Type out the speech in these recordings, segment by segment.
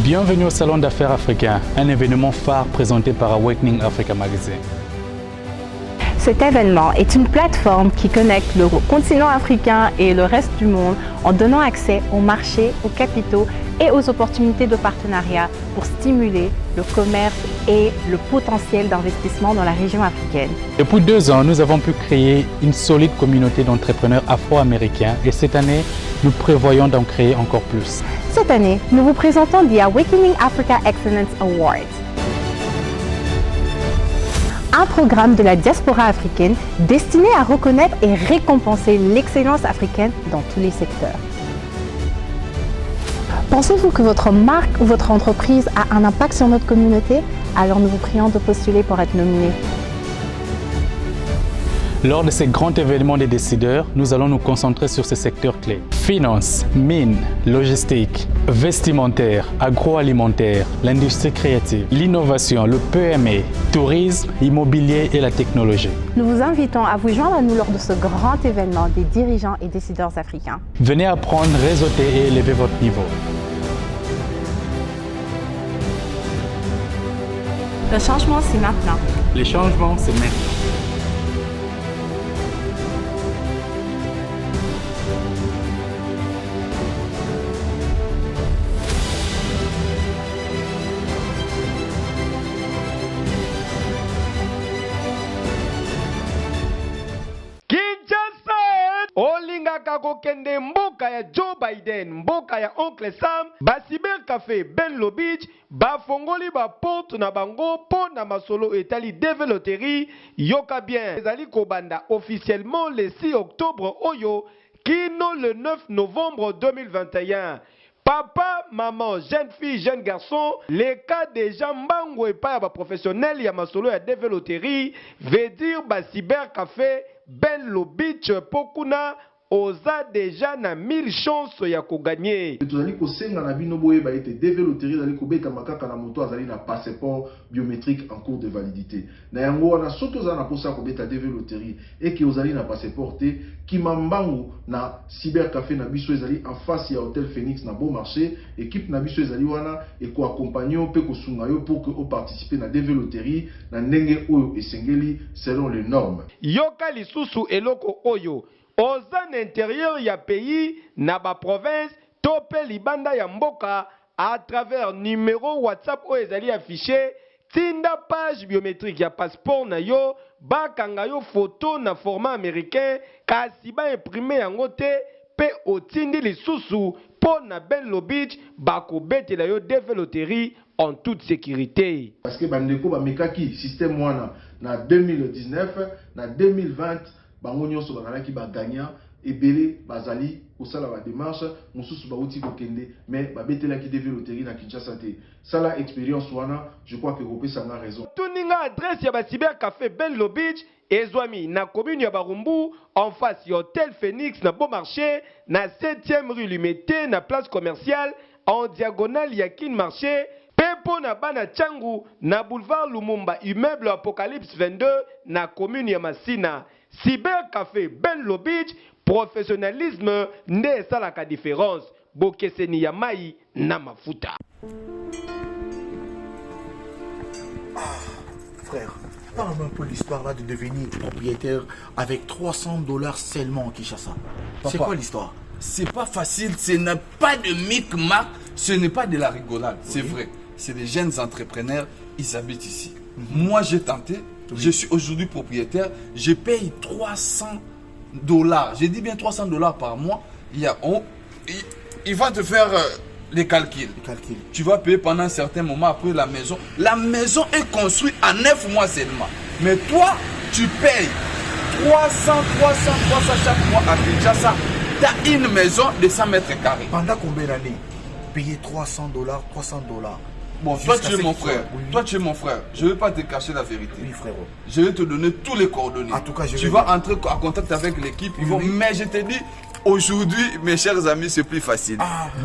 Bienvenue au Salon d'affaires africain, un événement phare présenté par Awakening Africa Magazine. Cet événement est une plateforme qui connecte le continent africain et le reste du monde en donnant accès aux marchés, aux capitaux et aux opportunités de partenariat pour stimuler le commerce et le potentiel d'investissement dans la région africaine. Depuis 2 ans, nous avons pu créer une solide communauté d'entrepreneurs afro-américains et cette année, nous prévoyons d'en créer encore plus. Cette année, nous vous présentons The Awakening Africa Excellence Awards, un programme de la diaspora africaine destiné à reconnaître et récompenser l'excellence africaine dans tous les secteurs. Pensez-vous que votre marque ou votre entreprise a un impact sur notre communauté? Alors nous vous prions de postuler pour être nominé. Lors de ces grands événements des décideurs, nous allons nous concentrer sur ces secteurs clés. Finance, mines, logistique, vestimentaire, agroalimentaire, l'industrie créative, l'innovation, le PME, tourisme, immobilier et la technologie. Nous vous invitons à vous joindre à nous lors de ce grand événement des dirigeants et décideurs africains. Venez apprendre, réseauter et élever votre niveau. Le changement, c'est maintenant. Les changements, c'est maintenant. Olingaka kokende mboka ya Joe Biden, mboka ya Oncle Sam, Cyber Café Ben Lobich, bafongoli ba porte na bango po na masolo etali développerie yoka bien. Ezali kobanda officiellement le 6 octobre oyo kino le 9 novembre 2021. Papa, maman, jeune fille, jeune garçon, les cas déjà mbango et pas professionnel ya masolo ya développerie veut dire Cyber Café Ben Lobich pokuna oza déjà na 1000 chances ya ko gagner. Tozali kosenga na bino boye ba ete développerie zali kobeta makaka na moto azali na passeport biométrique en cours de validité. Na yango wana soto za na posa kobeta développerie et que ozali na passeport te kimambangu na Cyber Café na biso ezali en face ya Hôtel Phoenix na Bon Marché, équipe na biso ezali wana et ko accompagner pe ko sunga yo pour que o participer na développerie na ndenge oyo esengeli selon les normes. Yoka lisusu eloko oyo oza na intérieur ya pays na ba province tope libanda ya mboka à travers numéro WhatsApp oyo ezali affiché tinda page biométrique ya passeport na yo bakanga yo photo na format américain kasi ba imprimer yango te pe otindi lisusu po na Ben Lobich bakobetela yo développerie en toute sécurité. Parce que bandeko ba mekaki système wana na 2019 na 2020 bango nyonso bazalaki bagagna ebele bazali kosala ba démarche mosusu bauti kokende mais babetelaki développerie na Kinshasa te. Sala expérience wana, je crois que kopesa nga raison. Tuninga adresse ya ba Cyber Café Ben Lobich ezwami na commune ya Barumbu en face ya Hôtel Phoenix na Bon Marché na 7e rue Limité na place commerciale en diagonale ya Kin Marché. Pepo na bana Changu na boulevard Lumumba immeuble Apocalypse 22 na commune ya Masina. Cyber Café Ben Lobich, professionnalisme nde salaka différence. Bokeseni ya mai na mafuta. Frère, parle-moi un peu l'histoire là de devenir propriétaire avec $300 seulement en Kinshasa. C'est quoi l'histoire? C'est pas facile, ce n'est pas de micmac, ce n'est pas de la rigolade, c'est vrai. C'est des jeunes entrepreneurs, ils habitent ici. Moi j'ai tenté, je suis aujourd'hui propriétaire, je paye $300. Je dis bien $300 par mois. Il va te faire les calculs. Tu vas payer pendant un certain moment après la maison. La maison est construite en 9 mois seulement. Mais toi, tu payes 300 chaque mois à Kinshasa. Tu as une maison de 100 mètres carrés. Pendant combien d'années? Payer $300. Bon, toi tu es mon frère. Toi tu es mon frère. Je ne vais pas te cacher la vérité. Oui, frérot. Je vais te donner tous les coordonnées. En tout cas, tu vas entrer en contact avec l'équipe. Mais je te dis, aujourd'hui, mes chers amis, c'est plus facile.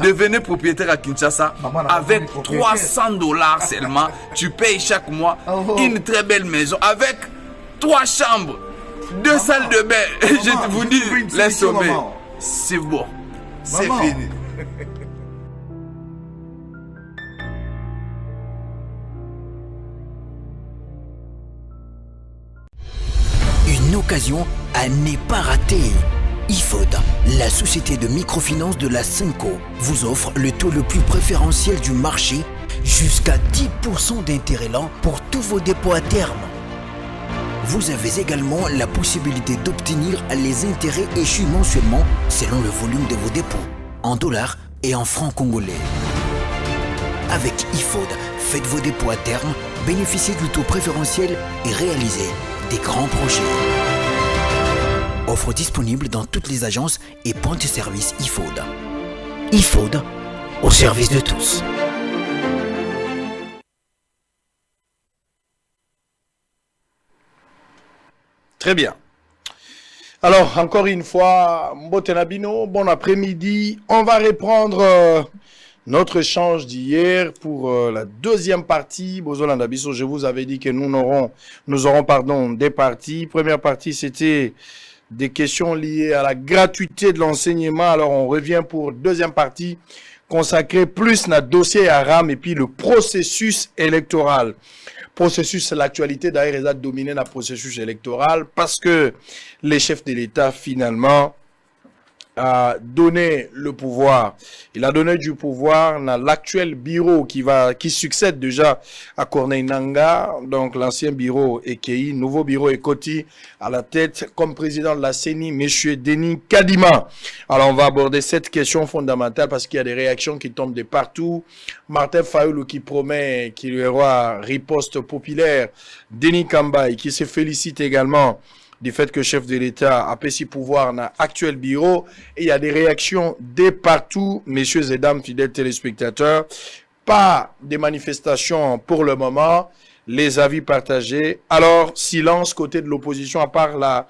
Devenez propriétaire à Kinshasa avec $300 seulement. Tu payes chaque mois une très belle maison avec 3 chambres, 2 salles de bain. Je vous dis, laisse tomber. C'est bon. C'est fini. occasion à ne pas rater. IFOD, la société de microfinance de la Cinco, vous offre le taux le plus préférentiel du marché, jusqu'à 10% d'intérêt lent pour tous vos dépôts à terme. Vous avez également la possibilité d'obtenir les intérêts échus mensuellement selon le volume de vos dépôts, en dollars et en francs congolais. Avec IFOD, faites vos dépôts à terme, bénéficiez du taux préférentiel et réalisez des grands projets. Offre disponible dans toutes les agences et points de service IFOD. IFOD, au service de tous. Très bien. Alors, encore une fois, Mbotenabino, bon après-midi. On va reprendre notre échange d'hier pour la deuxième partie. Bozolandabiso, je vous avais dit que nous aurons des parties. Première partie, c'était des questions liées à la gratuité de l'enseignement. Alors, on revient pour deuxième partie consacrée plus à dossier Aram et puis le processus électoral. Processus, l'actualité d'ailleurs, est dominée dans le processus électoral parce que les chefs de l'État, finalement, a donné le pouvoir. Il a donné du pouvoir dans l'actuel bureau qui succède déjà à Corneille Nangaa, donc l'ancien bureau EKI, nouveau bureau Ekoti à la tête comme président de la CENI, M. Denis Kadima. Alors on va aborder cette question fondamentale parce qu'il y a des réactions qui tombent de partout. Martin Fayoulou qui promet qu'il y aura riposte populaire. Denis Kambaï qui se félicite également du fait que le chef de l'État a pris pouvoir dans l'actuel bureau. Et il y a des réactions de partout, messieurs et dames, fidèles téléspectateurs. Pas de manifestations pour le moment. Les avis partagés. Alors, silence côté de l'opposition, à part la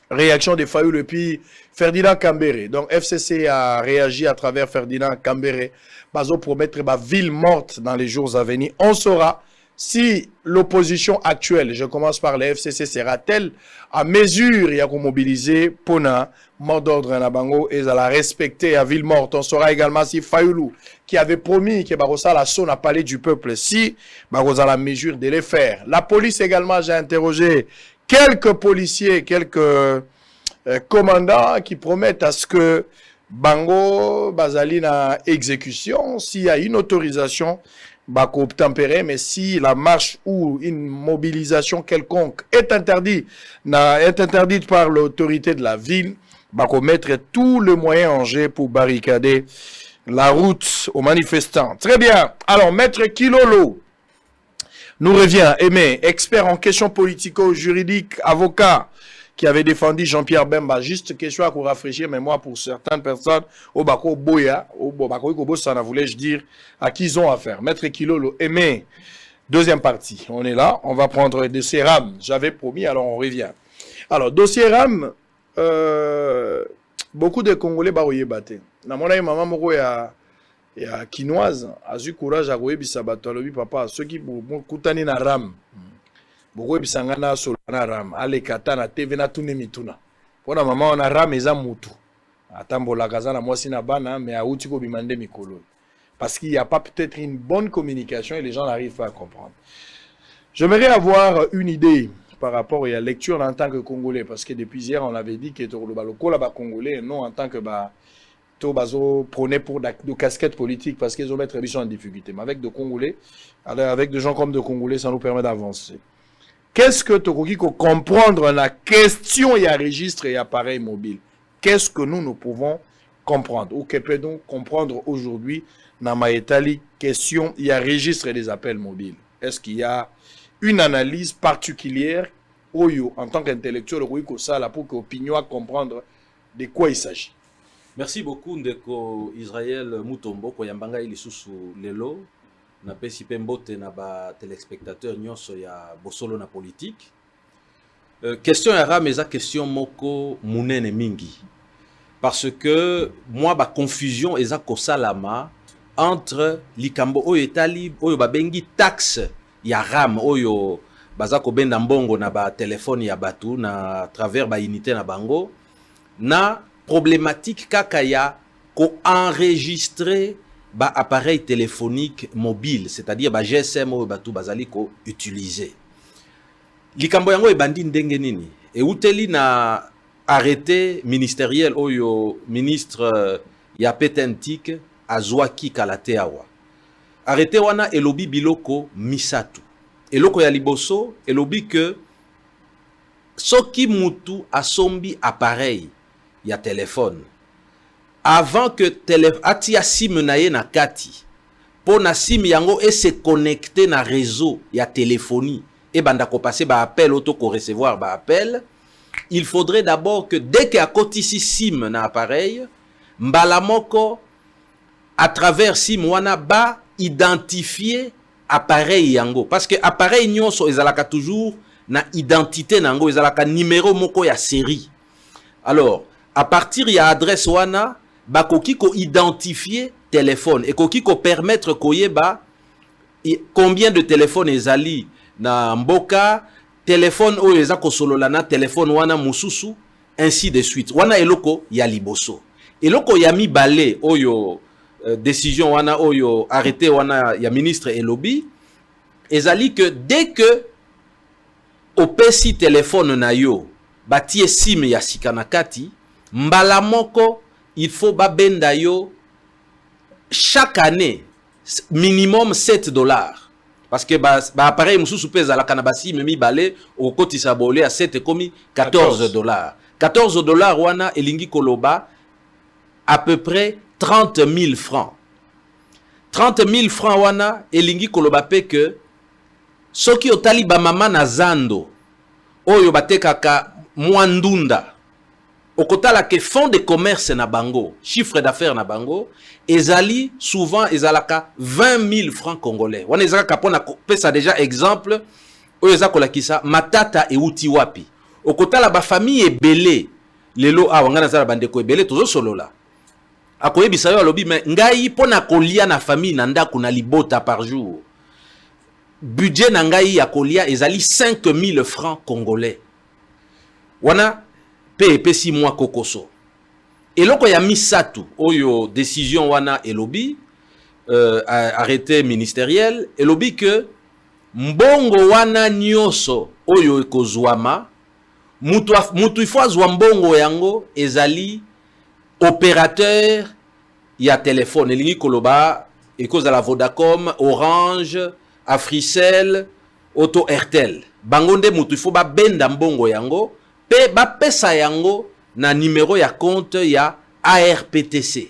réaction de Fayoulou et puis Ferdinand Kambere. Donc, FCC a réagi à travers Ferdinand Kambere. Bazo promettre une ville morte dans les jours à venir. On saura si l'opposition actuelle, je commence par le FCC, sera-t-elle à mesure et à mobiliser pour un mot d'ordre en Abango et à la respecter à ville morte. On saura également si Fayoulou, qui avait promis que Barossa la sonne à parler du peuple, si Barossa a la mesure de les faire. La police également, j'ai interrogé quelques policiers, quelques commandants qui promettent à ce que Bango Bazalina exécution, s'il y a une autorisation, Bako tempéré, mais si la marche ou une mobilisation quelconque est interdite par l'autorité de la ville, Bako mettre tous les moyens en jeu pour barricader la route aux manifestants. Très bien. Alors, Maître Kilolo nous revient. Aimé, expert en questions politico-juridiques, avocat, qui avait défendu Jean-Pierre Bemba. Juste question à vous rafraîchir, mais moi, pour certaines personnes, au Bako Boya, au Bako Kobo, ça voulais-je dire à qui ils ont affaire. Maître Kilolo, Aimé, deuxième partie. On est là, on va prendre le dossier RAM. J'avais promis, alors on revient. Alors, dossier RAM, beaucoup de Congolais barouillés batté. Dans mon avis, maman, moko ya Kinoise, a eu courage à rouiller bisabato, alobi papa, ceux qui koutani na RAM. Beaucoup de sangana sur la ram, ale katana TV na tune mituna. Pour la maman on a ram eza mutu. Atambo la kazana moi sina bana mais a uti ko bimande mikolo. Parce qu'il n'y a pas peut-être une bonne communication et les gens n'arrivent pas à comprendre. J'aimerais avoir une idée par rapport à la lecture en tant que Congolais parce que depuis hier on avait dit que le Congolais non en tant que Bazo prenait pour de casquettes politiques parce qu'ils ont mis très bien en difficulté. Mais avec des Congolais, avec des gens comme des Congolais, ça nous permet d'avancer. Qu'est-ce que tu peux comprendre la question, il y a registre et il y a appareil mobile. Qu'est-ce que nous pouvons comprendre ou que peut-on comprendre aujourd'hui dans ma question, il y a registre et des appels mobiles. Est-ce qu'il y a une analyse particulière en tant qu'intellectuel pour que l'opinion à comprendre de quoi il s'agit? Merci beaucoup Ndeko Israël Mutombo ko yambanga ili susu lelo na pesi pembote na ba téléspectateurs nyonso ya bosolo na politique. Question ya rameza question moko munene mingi parce que moi ba confusion eza kosalama entre likambo oyo etali oyo babengi taxe ya ram oyo baza ko benda mbongo na ba téléphone ya batu na travers ba unité na bango na problématique kakaya ko enregistrer ba appareil téléphonique mobile, c'est-à-dire ba GSM ou ba tout bazali ko utiliser. likambo yango ebandi ndenge nini euteli na arrêté ministériel oyo ministre ya petentique azwaki kala te awa. Arrêté wana elobi biloko misatu. Eloko ya liboso elobi que soki mutu asombi appareil ya téléphone avant que atia sim na ye na kati po na sim yango se connecter na réseau ya téléphonie et banda ko passer ba appel auto ko recevoir ba appel, il faudrait d'abord que dès que akotisi sim na appareil mbala moko à travers sim wana ba identifier appareil yango parce que appareil nyonso ezalaka toujours na identité nango ezalaka numéro moko ya série. Alors à partir ya adresse wana bakoki ko identifier téléphone et koki ko permettre koyeba combien de téléphones ezali na mboka, téléphone oyo eza ko solola na téléphone wana mususu, ainsi de suite. Wana eloko ya liboso. Eloko ya mibale oyo décision wana oyo arrêté wana ya ministre elobi ezali que dès que opesi téléphone na yo batie sim ya sikanakati mbala moko il faut babenda yo chaque année minimum $7 parce que ba appareil mususu pesa la kanabasi memi balé au kotisa bolé à 7 komi $14. $14 wana elingi koloba à peu près 30 000 francs. 30 000 francs wana elingi koloba pe que soki otali ba mama na zando oyo batekaka mwandunda okotala ke fonds de commerce na bango, chiffre d'affaires na bango ezali souvent ezalaka 20 000 francs congolais. Wana ezalaka pona pesa déjà exemple oyo ezakola kisa matata e uti wapi okotala ba famille ebele lelo awa ngana zala bandeko ebele tozo solola akoyebisa yo alobi mais ngai pona kolia na famille na ndako na libota par jour budget na ngai ya kolia ezali 5 000 francs congolais. Wana pe 6 mois kokoso. Eloko ya misatu oyo décision wana elobi arrêté ministériel elobi que mbongo wana nyoso oyo ekozwama mutu ifo azwa mbongo yango ezali opérateur ya téléphone elingi koloba ekozala Vodacom, Orange, Africell, Auto Airtel. Bango nde mutu ifo ba benda mbongo yango pe ba pesa yango na numéro ya compte ya ARPTC.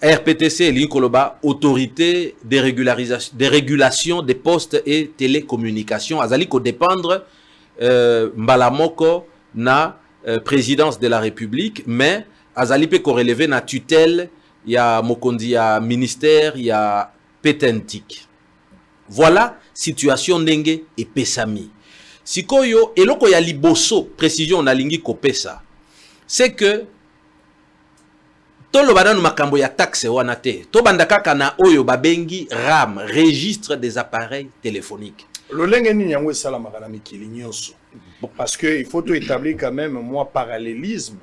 ARPTC elingi koloba autorité de régulation des postes et télécommunications azali ko dépendre mbalamoko na présidence de la République mais azali pe ko relever na tutelle ya mokondi ya ministère ya petentique. Voilà situation ndenge et pesami. Sikoyo eloko ya liboso précision na lingi kopesa c'est que tolo bananu makambo ya taxe wana te to bandaka na oyo babengi RAM, registre des appareils téléphoniques. Lolenge nini yango esala makana mikili nyonso parce que il faut tout établir quand même moi parallélisme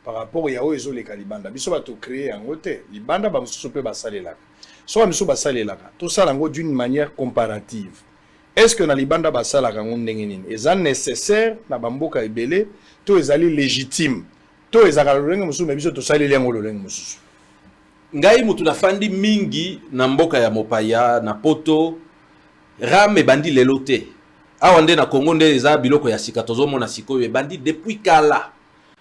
par rapport ya oyo ezoleka libanda biso ba to créer yango te libanda ba mususu pe basalelaka so ba mususu basalelaka to sala ngo d'une manière comparative. Est-ce que na libanda basalaka ngo ndenge nini eza nécessaire na bamboka ebele to ezali légitime to ezaka lolenge mususu mais biso to saleli yango lolenge mususu ngai mutu na fandi mingi na mboka ya mopaya na poto RAM ebandi lelo te awa nde na Congo nde eza biloko ya sika tozomona sikoyo ebandi depuis kala.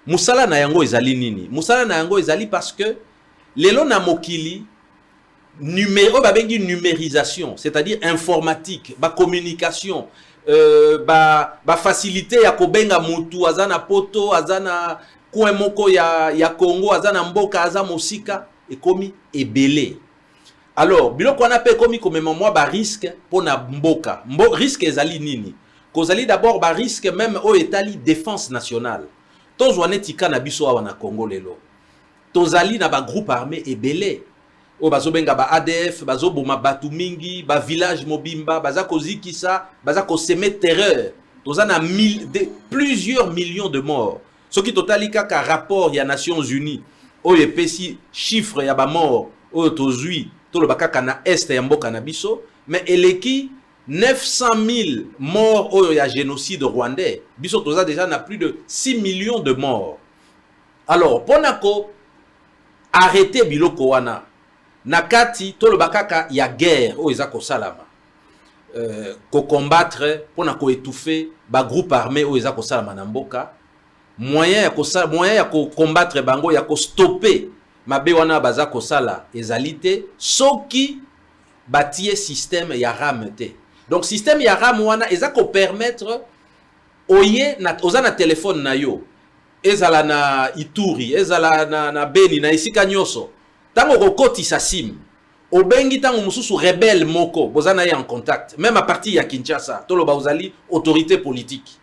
Musala na yango ezali nini? Musala na yango ezali parce que lelo na mokili numéro babengi numérisation, c'est-à-dire informatique, ba communication, ba facilité ya kobenga mutu azana poto azana coin moko ya Congo azana mboka aza mosika ekomi ebele. Alors biloko wana pe komi comme moi ba risque pona mboka. Risque ezali nini? Kozali d'abord ba risque même au etali défense nationale. Tozwane tika na biso awa na Congo lelo. Tozali na ba groupe armé ebele. O bazobenga ba ADF, bazoboma batu mingi, ba village mobimba, bazako zikisa, bazako semer terreur. Tozana plusieurs millions de morts. Ce qui totali kaka rapport ya Nations Unies. O epesi chiffre ya ba mort o tozui, to lo bakaka na est ya mboka na biso, mais eleki 900 000 morts au génocide rwandais. Biso toza déjà na plus de 6 millions de morts. Alors, ponako arrêter biloko wana. Nakati tolo bakaka ya guerre o ezako salama. Ko combattre ponako étouffer ba groupe armé o ezako salama na mboka. Moyen ya ko combattre bango ya ko stopper mabe wana bazako sala ezalité soki batie système ya RAM te. Donc système ya RAM wana ezako permettre oye na ozana téléphone na yo ezala na Ituri ezala na Beni na isika nyoso tango kokotisa sim obengi tango mususu rebelle moko bozana ye en contact même à partir ya Kinshasa tolo ba ozali autorité politique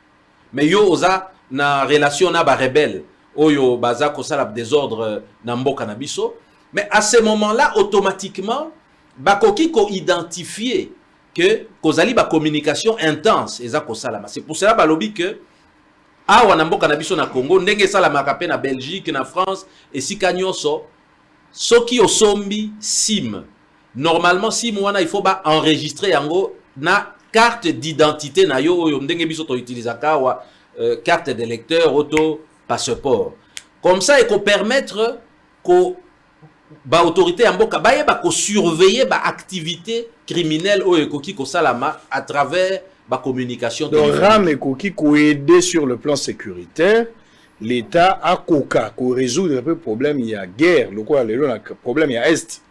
mais yo oza na relation na ba rebelle oyo baza ko sala désordre na mboka na biso mais à ce moment là automatiquement bakoki ko identifier que kozali ba communication intense eza ko salama. C'est pour cela balobi que awa na mboka na biso na Congo ndenge salamaka pe na Belgique na France et sika nyonso soki osombi sim normalement sim wana il faut ba enregistrer yango na carte d'identité na yo oyo ndenge biso to utilisaka wa carte de lecteur auto passeport comme ça et ko permettre ko ba autorité ya mboka ba yeba ko surveiller ba activité criminelle oyo ekoki ko salama à travers ba communication. Donc RAM ekoki ko aider sur le plan sécuritaire l'État a koka ko résoudre un peu problème il y a guerre le quoi le problème il y a est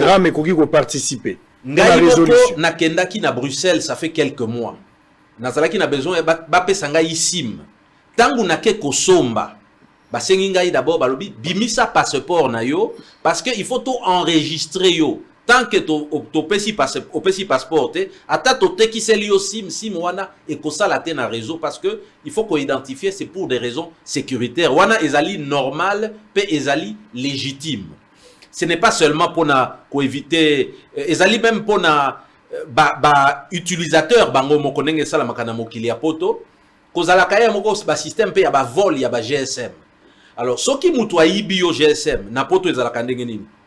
RAM ekoki ko participer dans la résolution. Na kendaki na Bruxelles ça fait quelques mois nazalaki na besoin ba pesa ngai sim tangu na ke ko somba basengi ngai d'abord balobi bimisa passeport na yo parce que il faut tout enregistrer yo tant que to pesi passeport ata to teki seli yo sim wana et ko sala te na réseau parce que il faut ko identifier c'est pour des raisons sécuritaires wana ezali normal pe ezali légitime. Ce n'est pas seulement pour na ko éviter ezali même pour na ba utilisateur bango moko ndenge sala makana mokili ya poto kozala kaya moko ba système pe ya ba vol ya ba GSM. Alors, ce qui moutoua bio GSM, n'a pas tout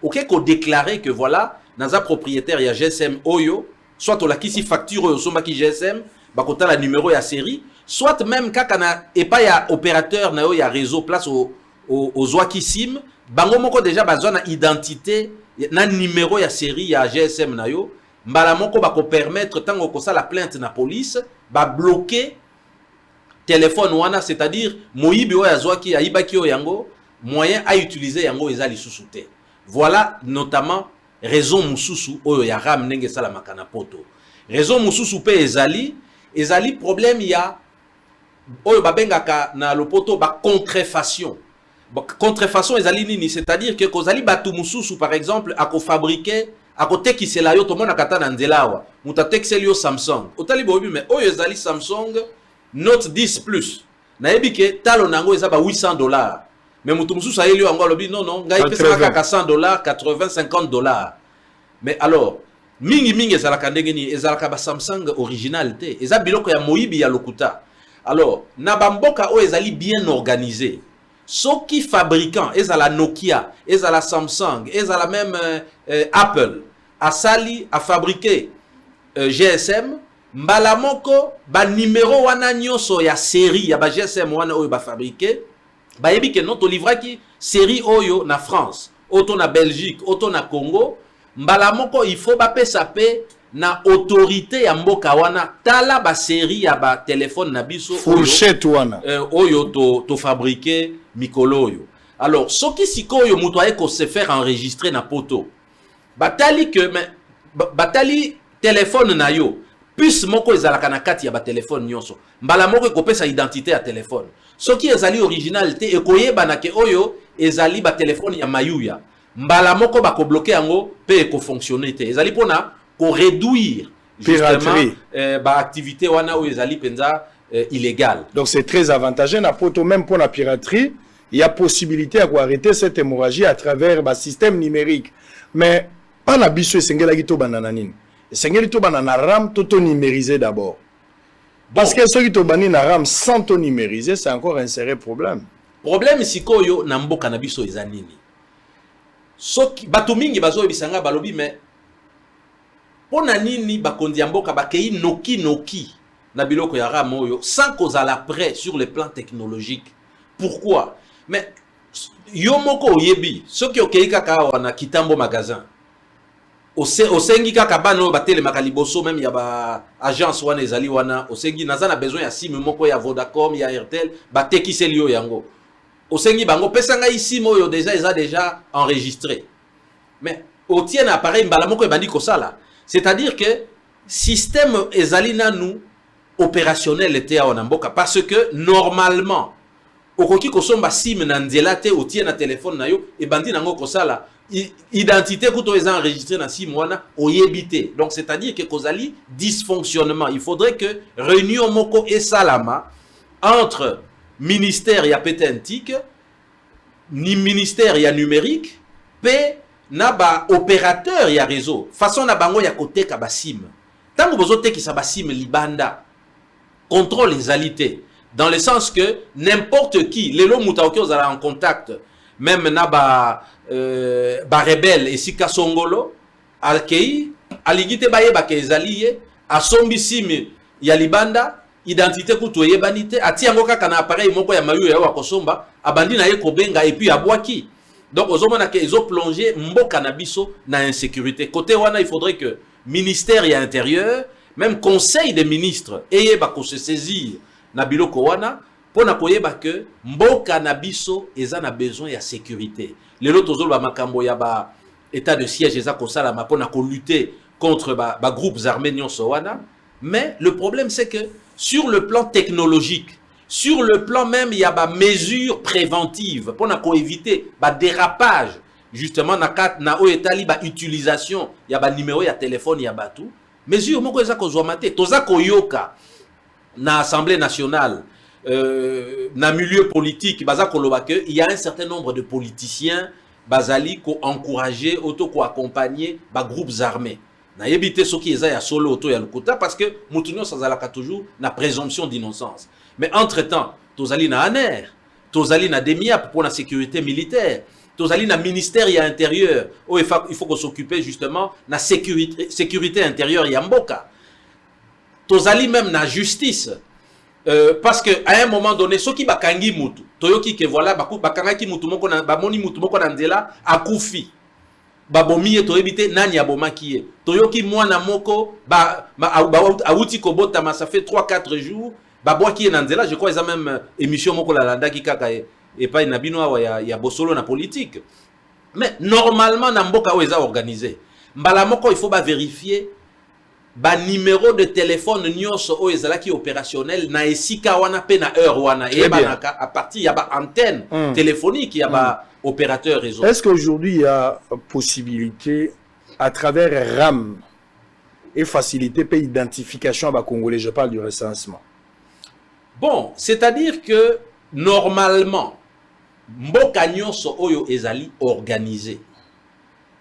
ok, qu'on déclarer que voilà, dans un propriétaire, il y a GSM Oyo, soit on a qui si facture au somma qui GSM, bah, quand la numéro y a série, soit même quand on a, et pas y a opérateur, il y a réseau, place au Zouaki SIM, bango moko déjà, besoin d'identité, na numéro y a série, y a GSM na yo, mbala moko bah, qu'on permettre, tant qu'on ça la plainte na police, bah, bloquer téléphone wana, c'est-à-dire moyibi oya zwaki ya ibaki yango moyen à utiliser yango ezali susute. Voilà notamment raison mususu oyo ya RAM nenge sala makana poto. Raison mususu pe ezali problème ya oyo babengaka na lopoto ba contrefaçon. Contrefaçon ezali nini, c'est-à-dire que kozali batu mususu par exemple ako fabriquer ako tekisela yo to mona kata na nzelawa muta tekiseli yo Samsung otali bobi mais oyo ezali Samsung Note 10 Plus. Naebi ke talo nango ezaba $800. Mais mutu mususu ayeli yo ango lobi non ngai pesa kaka $100, 80, $50. Mais alors mingi ezalaka ndenge ni ezalaka ba Samsung original te. Eza biloko ya moyibi ya lokuta. Alors na bamboka o ezali bien organisé. Soki fabricant ezala Nokia, ezala Samsung, ezala même Apple asali a fabriquer GSM mbala moko ba numéro wana nyoso ya série ya ba GSM wana oyo ba fabriquer ba yebi ke non to livraki série oyo na France auto na Belgique auto na Congo mbala moko il faut ba pesa pe na autorité ya mboka wana tala ba série ya ba téléphone na biso fourchette wana oyo to fabriquer mikolo oyo. Alors soki sikoyo muto aye ko se faire enregistrer na poto batali que mais batali téléphone na yo puisse moko ezalaka na kati ya ba téléphone nyonso mbala moko ekopesa identité ya téléphone soki ezali originalité ekoyeba na ke oyo ezali ba téléphone ya mayuya mbala moko ba ko bloquer yango pe eko fonctionner te ezali pona ko réduire justement ba activité wana oyo ezali penza illégale. Donc c'est très avantageux na poto même pour la piraterie il y a possibilité à arrêter cette hémorragie à travers ba système numérique mais pas na biso esengela gito banananine Seigneur to banana RAM toto numérisé d'abord. Parce que ceux qui to banina RAM sans to numériser, c'est encore un sérieux problème. Problème sikoyo na mboka na biso ezanini. Soki bato mingi bazo ebisanga balobi mais pona nini bakondi ya mboka bakei noki na biloko ya ramoyo sans kozala prêt sur le plan technologique. Pourquoi? Mais yo moko oyebi soki okei kaka wana kitambo magasin osengi kaka bano batelemaka liboso même ya ba agence wana ezali wana osengi naza na besoin ya sim moko ya Vodacom ya Airtel batekiseli yo yango osengi bango pesa ngai sim oyo déjà enregistré mais otien appareil mbala moko ebandi kosala. C'est-à-dire que système ezali nanu opérationnel était à Onamboka parce que normalement okoki kosomba sim na nzela te otie na téléphone na yo e bandi nango kosala identité kuto eza enregistré na sim wana oyebité. Donc c'est-à-dire que kozali dysfonctionnement. Il faudrait que réunion moko et salama entre ministère ya pétentique ni ministère ya numérique pe na ba opérateur ya réseau façon na bango ya koteka ba sim tango bozo tekisa ba sim libanda contrôle les alités dans le sens que n'importe qui lelo mutaoki ozala en contact même na ba rebelle et sika songolo alkei aligite baye ba kezaliye asombi sim ya libanda identité kuto yebanite ati yango kaka na appareil moko ya mayu ya wakosomba abandi na ye kobenga et puis abwaki. Donc, ils ont plongé mboka na biso na insécurité. Côté wana, il faudrait que ministère et intérieur, même conseil des ministres, eye bako se saisir na biloko wana, pour na koyeba que mboka na biso eza na besoin ya sécurité. Lelo tozolo ba makambo ya ba état de siège eza ko sala ma pour na ko lutter contre ba groupes armés nyonso wana. Mais le problème c'est que sur le plan technologique, sur le plan même, il y a des mesures préventives pour éviter des dérapages. Justement, na utilisation, il y a des numéros, il y a téléphone, il y a tout. Mesures, moi, na Assemblée nationale, na milieu politique, il y a un certain nombre de politiciens qui ont encouragé, accompagné des groupes armés. Na éviter ce qui est solo auto ya lukota parce que mutunyo sazalaka toujours na présomption d'innocence. Mais entre-temps, tozali na ANER, tozali na DEMIAP pour la sécurité militaire, tozali na ministère ya intérieur, où il faut qu'on s'occupe justement na sécurité intérieure ya mboka. Tozali même na justice. Parce que à un moment donné, ceux qui bakangi mutu, toyoki ke voilà bakangaki mutu moko na bamoni mutu moko na nzela akufi. Babomiye to ebite nani abomaki ye toyoki mwana moko auti kobota ma ça fait 3-4 jours babwaki na nzela je crois ils ont même émission moko la landaki kaka et pas na bino awa ya bosolo na politique mais normalement na mboka o eza organisé mbala moko il faut ba vérifier ba numéro de téléphone nyonso o ezalaki opérationnel na esika wana pe na heure wana et banaka à partir ya ba antenne téléphonique ya ba opérateur réseau. Est-ce qu'aujourd'hui il y a possibilité à travers RAM et faciliter par identification à bas Congolais, je parle du recensement? Bon, c'est-à-dire que normalement mboka nyonso oyo ezali organisé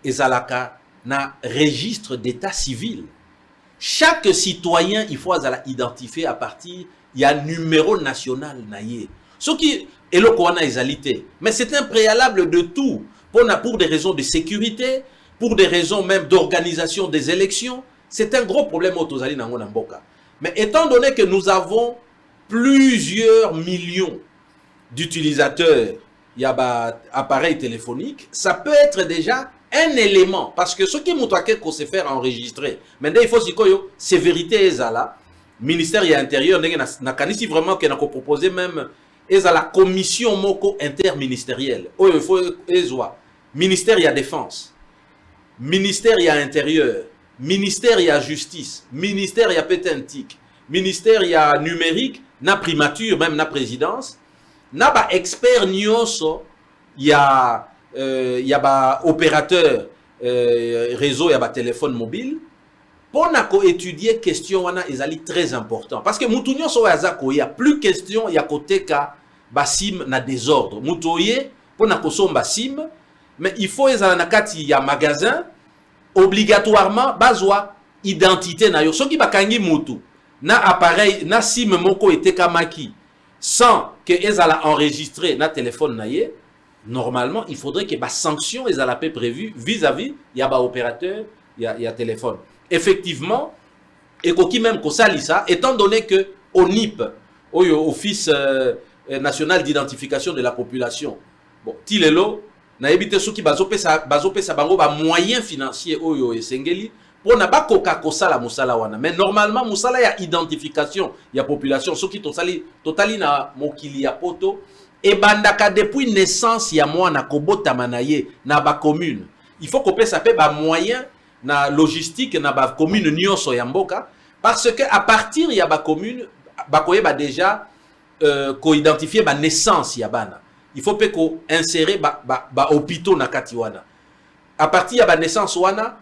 ezalaka na registre d'état civil. Chaque citoyen il faut azala identifier à partir il y a numéro national naie. Ce qui est le Kouana ezalité, mais c'est un préalable de tout pour des raisons de sécurité, pour des raisons même d'organisation des élections. C'est un gros problème au Tozali Nango Mboka. Mais étant donné que nous avons plusieurs millions d'utilisateurs, il y a appareils téléphoniques, ça peut être déjà un élément parce que ce qui moutoake qu'on sait faire enregistrer. Maintenant il faut si koyo sévérité ezala ministère et intérieur n'a kanisi vraiment qu'on a proposé même et à la commission moko interministérielle. Oh, il faut ministère y a défense, ministère y a intérieur, ministère y a justice, ministère y a pétentique, ministère y a numérique, na primature même na présidence, na ba expert nyonso y a ba opérateur réseau y a ba téléphone mobile. Pour étudier question wana ezali très important parce que mutu nyonso yazako il y a plus question ya côté ka basim na désordre mutoye pour na kosomba sim mais il faut ezala na kati ya magasin obligatoirement bazwa identité na yo soki bakangi mutu na appareil na sim moko etekamaki sans que ezala enregistré na téléphone na ye normalement il faudrait que ba sanction ezala pe prévu vis-à-vis ya ba opérateur ya téléphone. effectivement, et qui même ça, étant donné que ONIP, Office national d'identification de la population, bon, Tilelo, na évité ceux qui bazopesa bango ba moyens financiers oyo esengeli pour na ba koka kosala musala wana. Mais normalement musala ya identification ya population ceux qui totali na mokili ya poto et bandaka depuis naissance ya mwana kobota manaye na ba commune. Il faut kopesa pe ba moyens na logistique na ba commune nyonso ya mboka parce que à partir ya ba commune ba koyeba déjà ko identifier ba naissance ya bana. Il faut pas qu'on insère ba hôpitaux na katiwana. À partir de la naissance wana,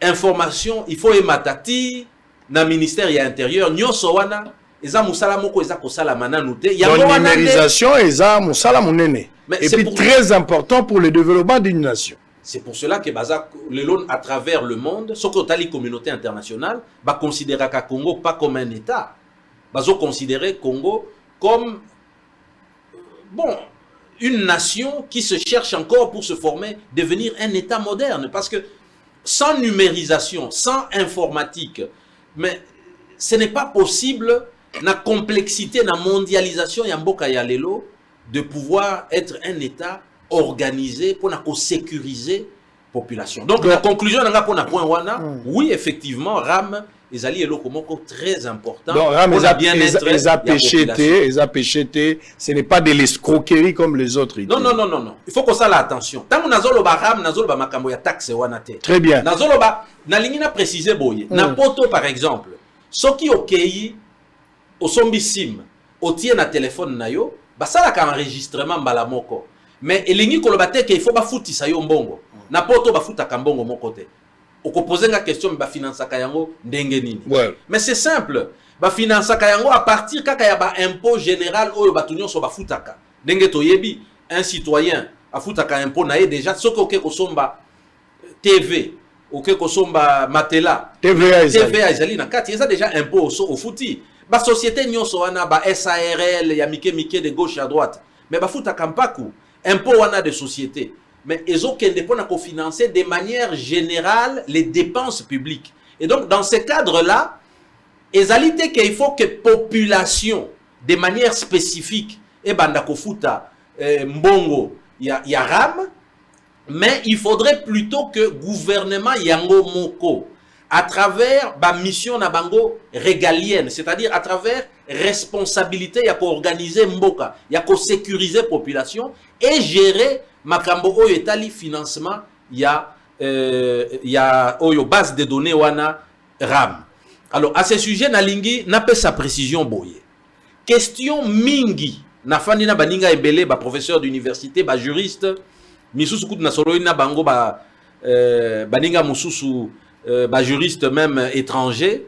information, il faut ematati na ministère ya intérieur nyoso wana, eza musala moko eza kosala mananu te. La numérisation eza musala munene. Et puis très important pour le développement d'une nation. C'est pour cela que baza le long à travers le monde, ce que la communauté internationale va considérer que Congo pas comme un État. Bazo considérer Congo comme bon une nation qui se cherche encore pour se former, devenir un État moderne. Parce que sans numérisation, sans informatique, mais ce n'est pas possible, la complexité, la mondialisation, de pouvoir être un État organisé pour sécuriser la population. Donc la conclusion, oui, effectivement, RAM, les alliés locaux très important. Donc, ce n'est pas de l'escroquerie comme les autres. Non. Il faut qu'on s'en attention. Tant que nous avons taxe. Très bien. Nous avons précisé, na poto par exemple, ceux qui ont au sombi sim, au tien na téléphone na yo, ça la enregistrement balamoko. Mais il faut pas foutre ça yo mbongo. Na poto ba fouta kambongo mon côté. On pose la question de financer kayango ndengenini. Mais c'est simple. Ba financer kayango à partir kaka ya ba impôt général oyo batunyo so ba futaka. Ndenge toyebi un citoyen a futaka impôt na ye déjà ce que kosomba TV ou que kosomba matela TVA ezali na kati eza déjà impôt au futi. Ba société nyonso wana ba SARL ya mike de gauche à droite. Mais ba futaka mpaku impôt wana de société. Mais ils ont qu'à financer de manière générale les dépenses publiques. Et donc, dans ce cadre-là, il faut que la population, de manière spécifique, et bandakofuta, mbongo, y a ram, mais il faudrait plutôt que le gouvernement yango moko, à travers la mission na bango régalienne, c'est-à-dire à travers responsabilité, il y a qu'organiser mboka, il y a qu'à sécuriser la population et gérer makambo oyo etali financement ya oyo base de données wana RAM. Alors à ce sujet nalingi nape sa précision boye. Question mingi na fandi na baninga ebele ba professeur d'université ba juriste misusu kutu na solo na bango ba baninga mususu ba juriste même étranger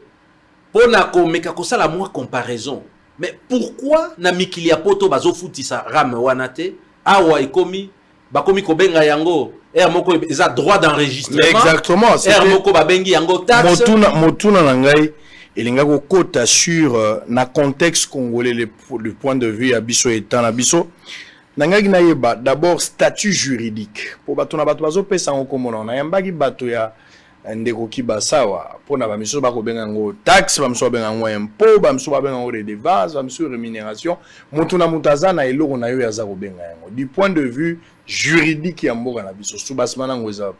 pona ko meka ko sala moi comparaison. Mais pourquoi na mikili ya poto bazo futisa RAM wana te awa ekomi bakomi kobenga yango moko eza droit d'enregistrement. Exactement, c'est moko babengi yango taxe. Motuna na ngai elinga ko kota sur na contexte congolais le point de vue ya biso état na biso na ngai na yeba d'abord statut juridique pour bato na bato bazo pesa ngoko mona na yambaki bato ya ndeko kibasawa pona ba miso ba ko benga ngo taxe ba miso benga ngo impôt ba miso benga ngo redevance ba miso rémunération motuna mutazana eloko na yo ya za ko benga yango du point de vue juridique ya mboka na biso subasmana ngoza.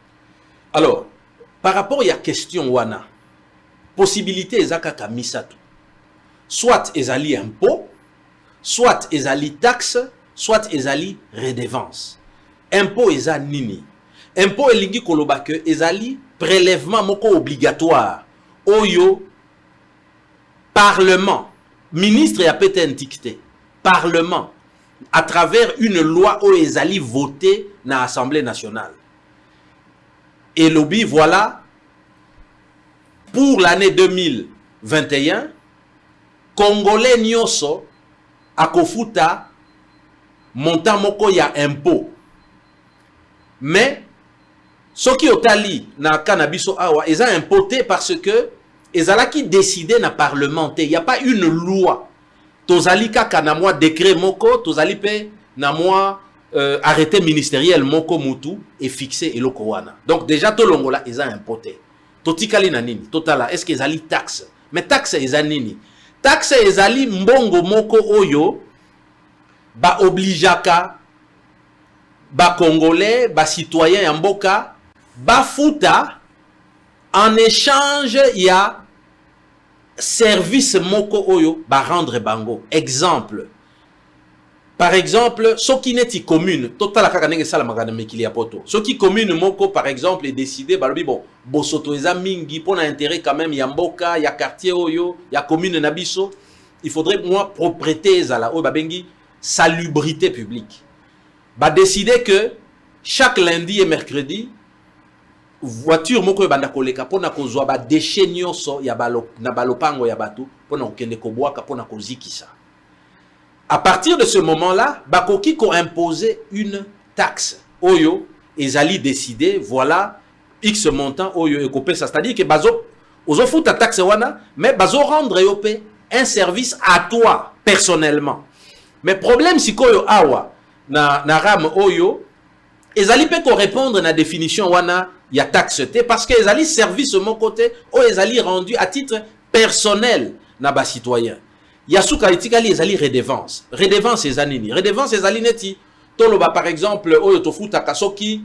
Alors par rapport à la question wana possibilité ezaka ka misatu soit ezali impôt soit ezali taxe soit ezali redevance. Impôt eza nini? Impôt elingi koloba ke ezali prélèvement moko obligatoire oyo parlement ministre ya pété antiquité parlement à travers une loi oyo ezali votée na Assemblée nationale et lobby voilà pour l'année 2021 congolais nyonso akofuta montant moko ya impôt mais ce qui otali na cannabiso awa ils ont impoté parce que ils ont qui décidé na parlementaire. Il n'y a pas une loi. Tozali kaka na moi décret moko, tozali pe na moi arrêté ministériel moko mutu et fixé eloko wana. Donc déjà to longola ils ont impoté. totikali na nini totala est-ce que ezali taxe mais taxe ezali nini taxe ezali mbongo moko oyo ba obligeaka ba congolais ba citoyens ya mboka ba futa en échange ya service moko oyo ba rendre bango exemple par exemple soki neti commune totala kaka ndenge sala makana mekili ya poto soki commune moko par exemple est décidé balobi bon bosoto eza mingi pona intérêt quand même ya mboka ya quartier oyo ya commune na biso il faudrait moi propreté ezala oyo babengi salubrité publique ba décider que chaque lundi et mercredi voiture moko banda koleka pona kozwa ba déchets nyonso ya na balopango ya batu pona kokende kobwaka pona kozikisa. À partir de ce moment-là, bakoki ko imposer une taxe oyo ezali décider voilà X montant oyo ekopé ça, c'est-à-dire que bazo ozo futa taxe wana mais bazo rendre yopé un service à toi personnellement. Mais problème si koyo awa na ram oyo ezali pe ko répondre na définition wana ya taxe te parce que ezali service mon côté o ezali rendu à titre personnel na ba citoyen. Yasuka itikali ezali redevance. Redevance ezali nini? Redevance ezali neti toloba par exemple oyo tofuta kasoki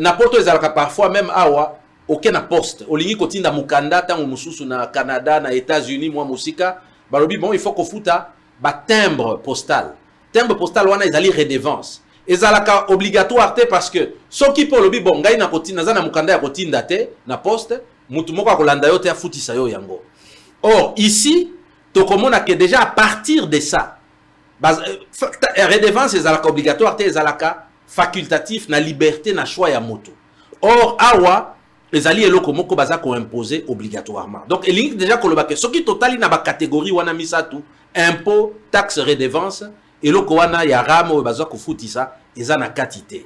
na poto ezalaka parfois même awa aucun poste olingi kotinda mukanda tango mususu na Canada na États-Unis moi musika balobi bon il faut kofuta ba timbre postal. Timbre postal wana ezali redevance. Ezalaka obligatoire te parce que soki po lobi bon ngai na kotinda za na mukanda ya kotinda te na poste mutu moko akolanda yo te afutisa yo yango. Or ici tokomona que déjà à partir de ça redevance ezalaka obligatoire te ezalaka facultatif na liberté na choix ya moto. Or awa ezali eloko moko baza ko imposer obligatoirement. Donc elingi déjà koloba ke soki totali na ba catégorie wana misatu impôt taxe redevance eloko wana ya ramo baza ko futisa eza na katité.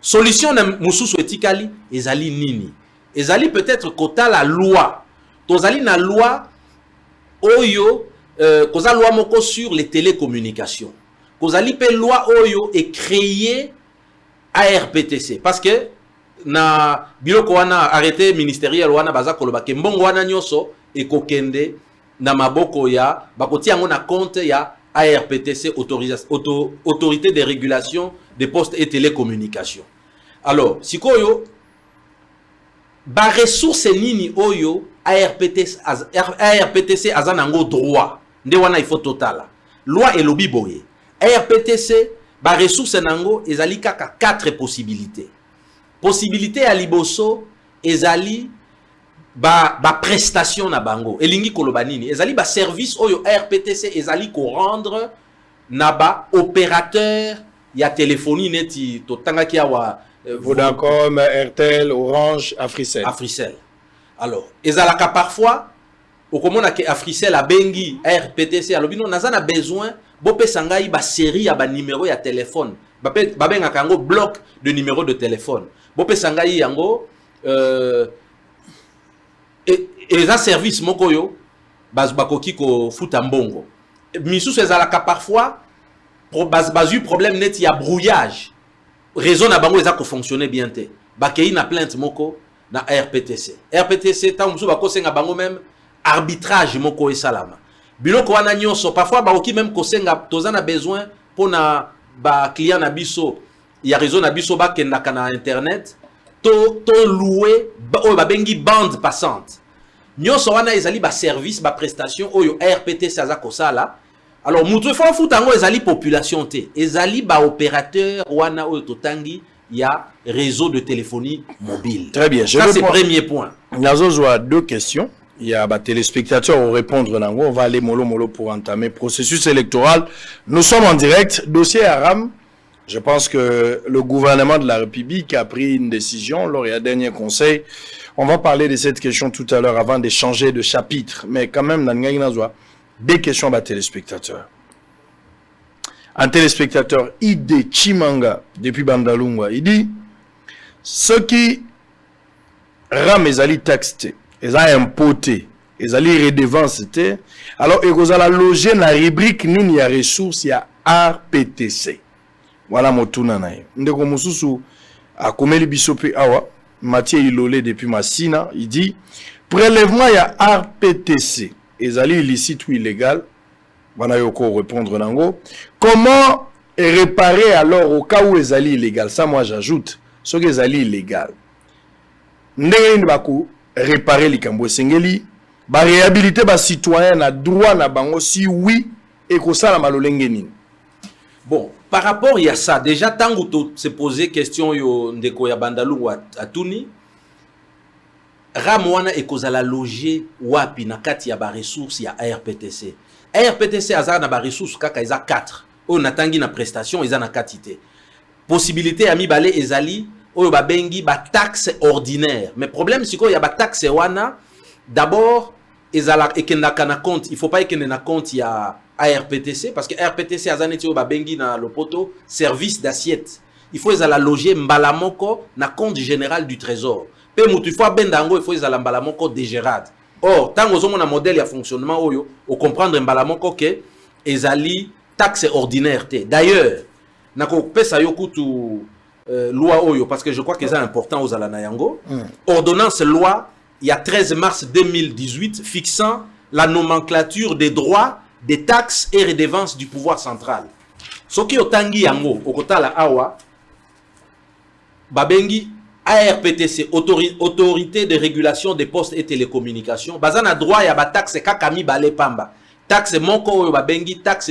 Solution na mususu etikali ezali nini? Ezali peut-être kota la loi. Tozali na loi oyo koza loi moko sur les télécommunications. Kozali pe loi oyo est créée ARPTC parce que na biloko wana arrêté ministériel wana baza koloba ke mbongo wana nyoso ekokende na maboko ya bakoti yango na compte ya ARPTC autorité de régulation des postes et télécommunications. Alors sikoyo ba ressources nini oyo ARPTC azanango droit nde wana il faut totala loi elobi boye ARPTC ba ressources nango ezali kaka 4 possibilités. Possibilité ya liboso ezali ba prestation na bango elingi koloba nini ezali ba service oyo ARPTC ezali ko rendre na ba opérateur ya téléphonie neti totangaki awa Vodacom, Airtel, Orange, Africell. Africell. Alors, ezalaka parfois okomona ke Africell a bengi ARPTC alobi non nazana besoin bopesa ngai ba série ya ba numéro ya téléphone. Ba benga kango bloc de numéro de téléphone. Bopesa ngai yango eza service moko yo bakoki ko futa mbongo. Misusu ezalaka parfois bazu problème net ya brouillage. Réseau na bango eza ko fonctionner bien te. Bakei na plainte moko na RPTC. RPTC ta musu bakosenga bango même arbitrage moko esalama. Biloko wana nyonso parfois bakoki même kosenga tozana besoin pona ba client na biso ya réseau na biso ba kendaka na internet to louer oyo babengi bande passante. Nyonso wana ezali ba service ba prestation oyo RPTC aza kosala. Alors mutu faut futango ezali population te ezali ba opérateur wana oyo totangi ya réseau de téléphonie mobile. Très bien, ça c'est le premier point. Nazo a 2 questions. Il y a des téléspectateurs au répondre nango, on va aller mollo pour entamer processus électoral. Nous sommes en direct, dossier Aram. Je pense que le gouvernement de la République a pris une décision lors du dernier conseil. On va parler de cette question tout à l'heure avant de changer de chapitre, mais quand même nazo des questions à téléspectateurs. Un téléspectateur ID Chimanga depuis Bandalungwa, il dit ce qui ram ezali taxé, ezali impoté, ezali redevance te, alors ezala loger na rubrique nini ya ressources ya RPTC. Voilà motuna nayo. Ndeko mususu akomeli biso pe awa Mathieu Ilolé depuis Massina, il dit prélèvement il y a RPTC ezali illicite ou illégal. Bana yoko répondre nango. Comment réparer alors au cas où ezali illégal? Ça moi j'ajoute, ce que ezali illégal. Ndenge baku réparer likambo sengeli, ba réhabiliter ba citoyen na droit na bango si oui et ko sala malolenge nini. Bon, par rapport à ça, déjà, tant que tu se posé question yo ndeko ya bandalungu atuni, ramwana e kozala loger wapi na kati ya ba ressources ya ARPTC. ARPTC azar na ba ressources kaka eza 4. Oyo natangi na prestation eza na katité. Possibilité ya mibale ezali oyo ba bengi ba taxe ordinaire. Mais problème siko ya ba taxe wana d'abord ezala ekendaka na compte, il faut pas ekende na compte ya ARPTC parce que ARPTC azaneti ba bengi na lopoto service d'assiette. Il faut ezala loger mbalamoko na compte général du trésor. Pe mutu faut bendango il faut ezala mbalamoko de Gérard. Or tant ozo mona modèle ya fonctionnement oyo o comprendre mbalamoko que ezali taxe ordinaire te. D'ailleurs nako pesa yokutu loi oyo parce que je crois que c'est important aux alana yango. Ordonnance loi il y a 13 mars 2018 fixant la nomenclature des droits, des taxes et redevances du pouvoir central. Ce qui est tangi yango, au kota la awa, babengi ARPTC, autorité de régulation des postes et télécommunications. Bazana droit ya ba taxe kakami bale pamba. Taxe moko babengi taxe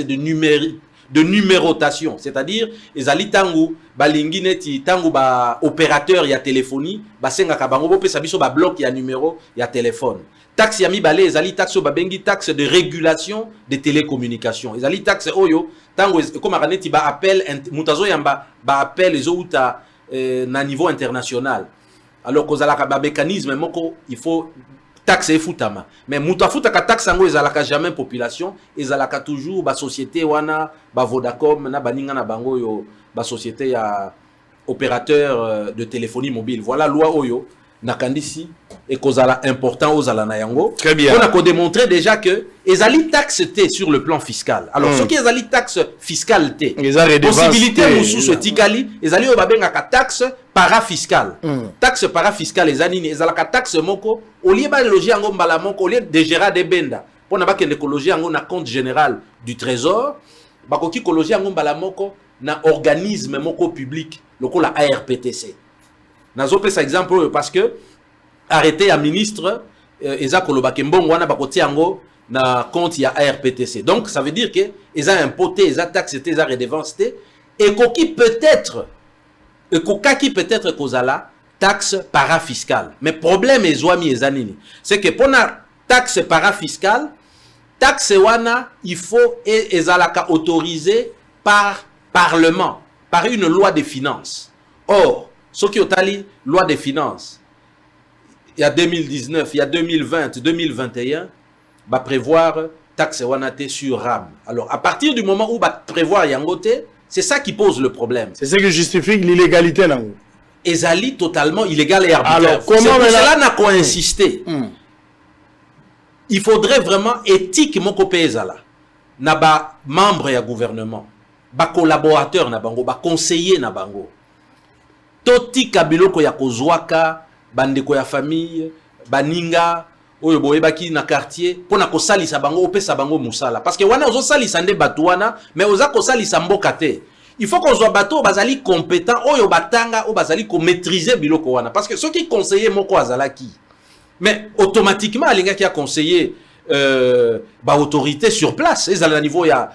de numérotation, c'est-à-dire ezali tangu balingi neti tangu ba opérateur ya téléphonie basenga kabango bo pesa biso ba bloc ya numéro ya téléphone. Taxe ya mibale ezali taxe babengi taxe de régulation des télécommunications. Ezali taxe oyo tangu comme akaneti ba appel mutazo yamba ba appel ezouta na niveau international. Alors kozala ka mécanisme moko il faut taxe et futama. Mais mutafuta ka taxe ngo ezalaka jamais population, ezalaka toujours ba société wana ba Vodacom na baninga na bango yo ba société ya opérateur de téléphonie mobile. Voilà loi oyo nakandisi et kozala important aux alana yango. Très bien. On a ko démontré déjà que ezali taxe T sur le plan fiscal. Alors ce qui ezali taxe fiscale T. Possibilité mususu etikali ezali o babenga ka taxe parafiscale. Taxe parafiscale ezali ni ezala ka taxe moko au lieu ba loger yango mbala moko au lieu de gérer des benda. Pona ba kende ko loger yango na compte général du trésor, ba koki ko loger yango mbala moko na organisme moko public, lokola ARPTC. Nazo pesa exemple parce que arrêté à ministre eza kolobake mbongo wana bakoti yango na compte ya ARPTC. Donc ça veut dire que eza impoté, eza taxe, eza redevance et koki peut-être kozala taxe parafiscale. Mais problème ezwami ezanini, c'est que pour na taxe parafiscale, taxe wana il faut ezalaka autorisé par parlement, par une loi de finances. Or ce qui est loi des finances, il y a 2019, il y a 2020, 2021, va prévoir taxe wanate sur RAM. Alors, à partir du moment où va prévoir yangote, c'est ça qui pose le problème. C'est ce qui justifie l'illégalité. Ezali totalement illégal et arbitraire. Alors, comment cela n'a qu'à insister. Il faudrait vraiment éthique mon copé ezala. Naba membre ya gouvernement, ba collaborateur na bango, ba conseiller na bango. Toti kabiloko ya kozwaka bandeko ya famille baninga oyo boyebaki na quartier pona ko salisa bango opesa bango musala parce que wana ozo salisa nde batu wana mais oza ko salisa mboka te. Il faut qu'on soit bateau bazali compétent oyo batanga o bazali ko maîtriser biloko wana parce que ceux qui conseiller moko azalaki mais automatiquement alinga qui a conseillé ba autorité sur place ezala na niveau ya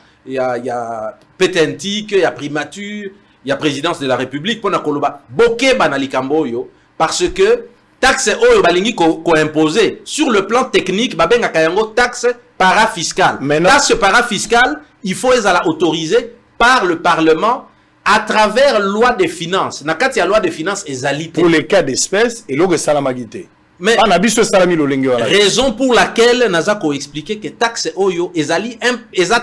pétentique ya primature il y a présidence de la République pour na koloba boke banalikambo yo parce que taxe oyo balingi ko imposer sur le plan technique babenga kayango taxe parafiscale. Taxe parafiscale, il faut ezala autorisé par le Parlement à travers loi des finances. Na kati ya loi des finances ezalité. Pour les cas d'espèce et logo salamagité. Mais raison pour laquelle Nazako expliqué que taxe oyo ezali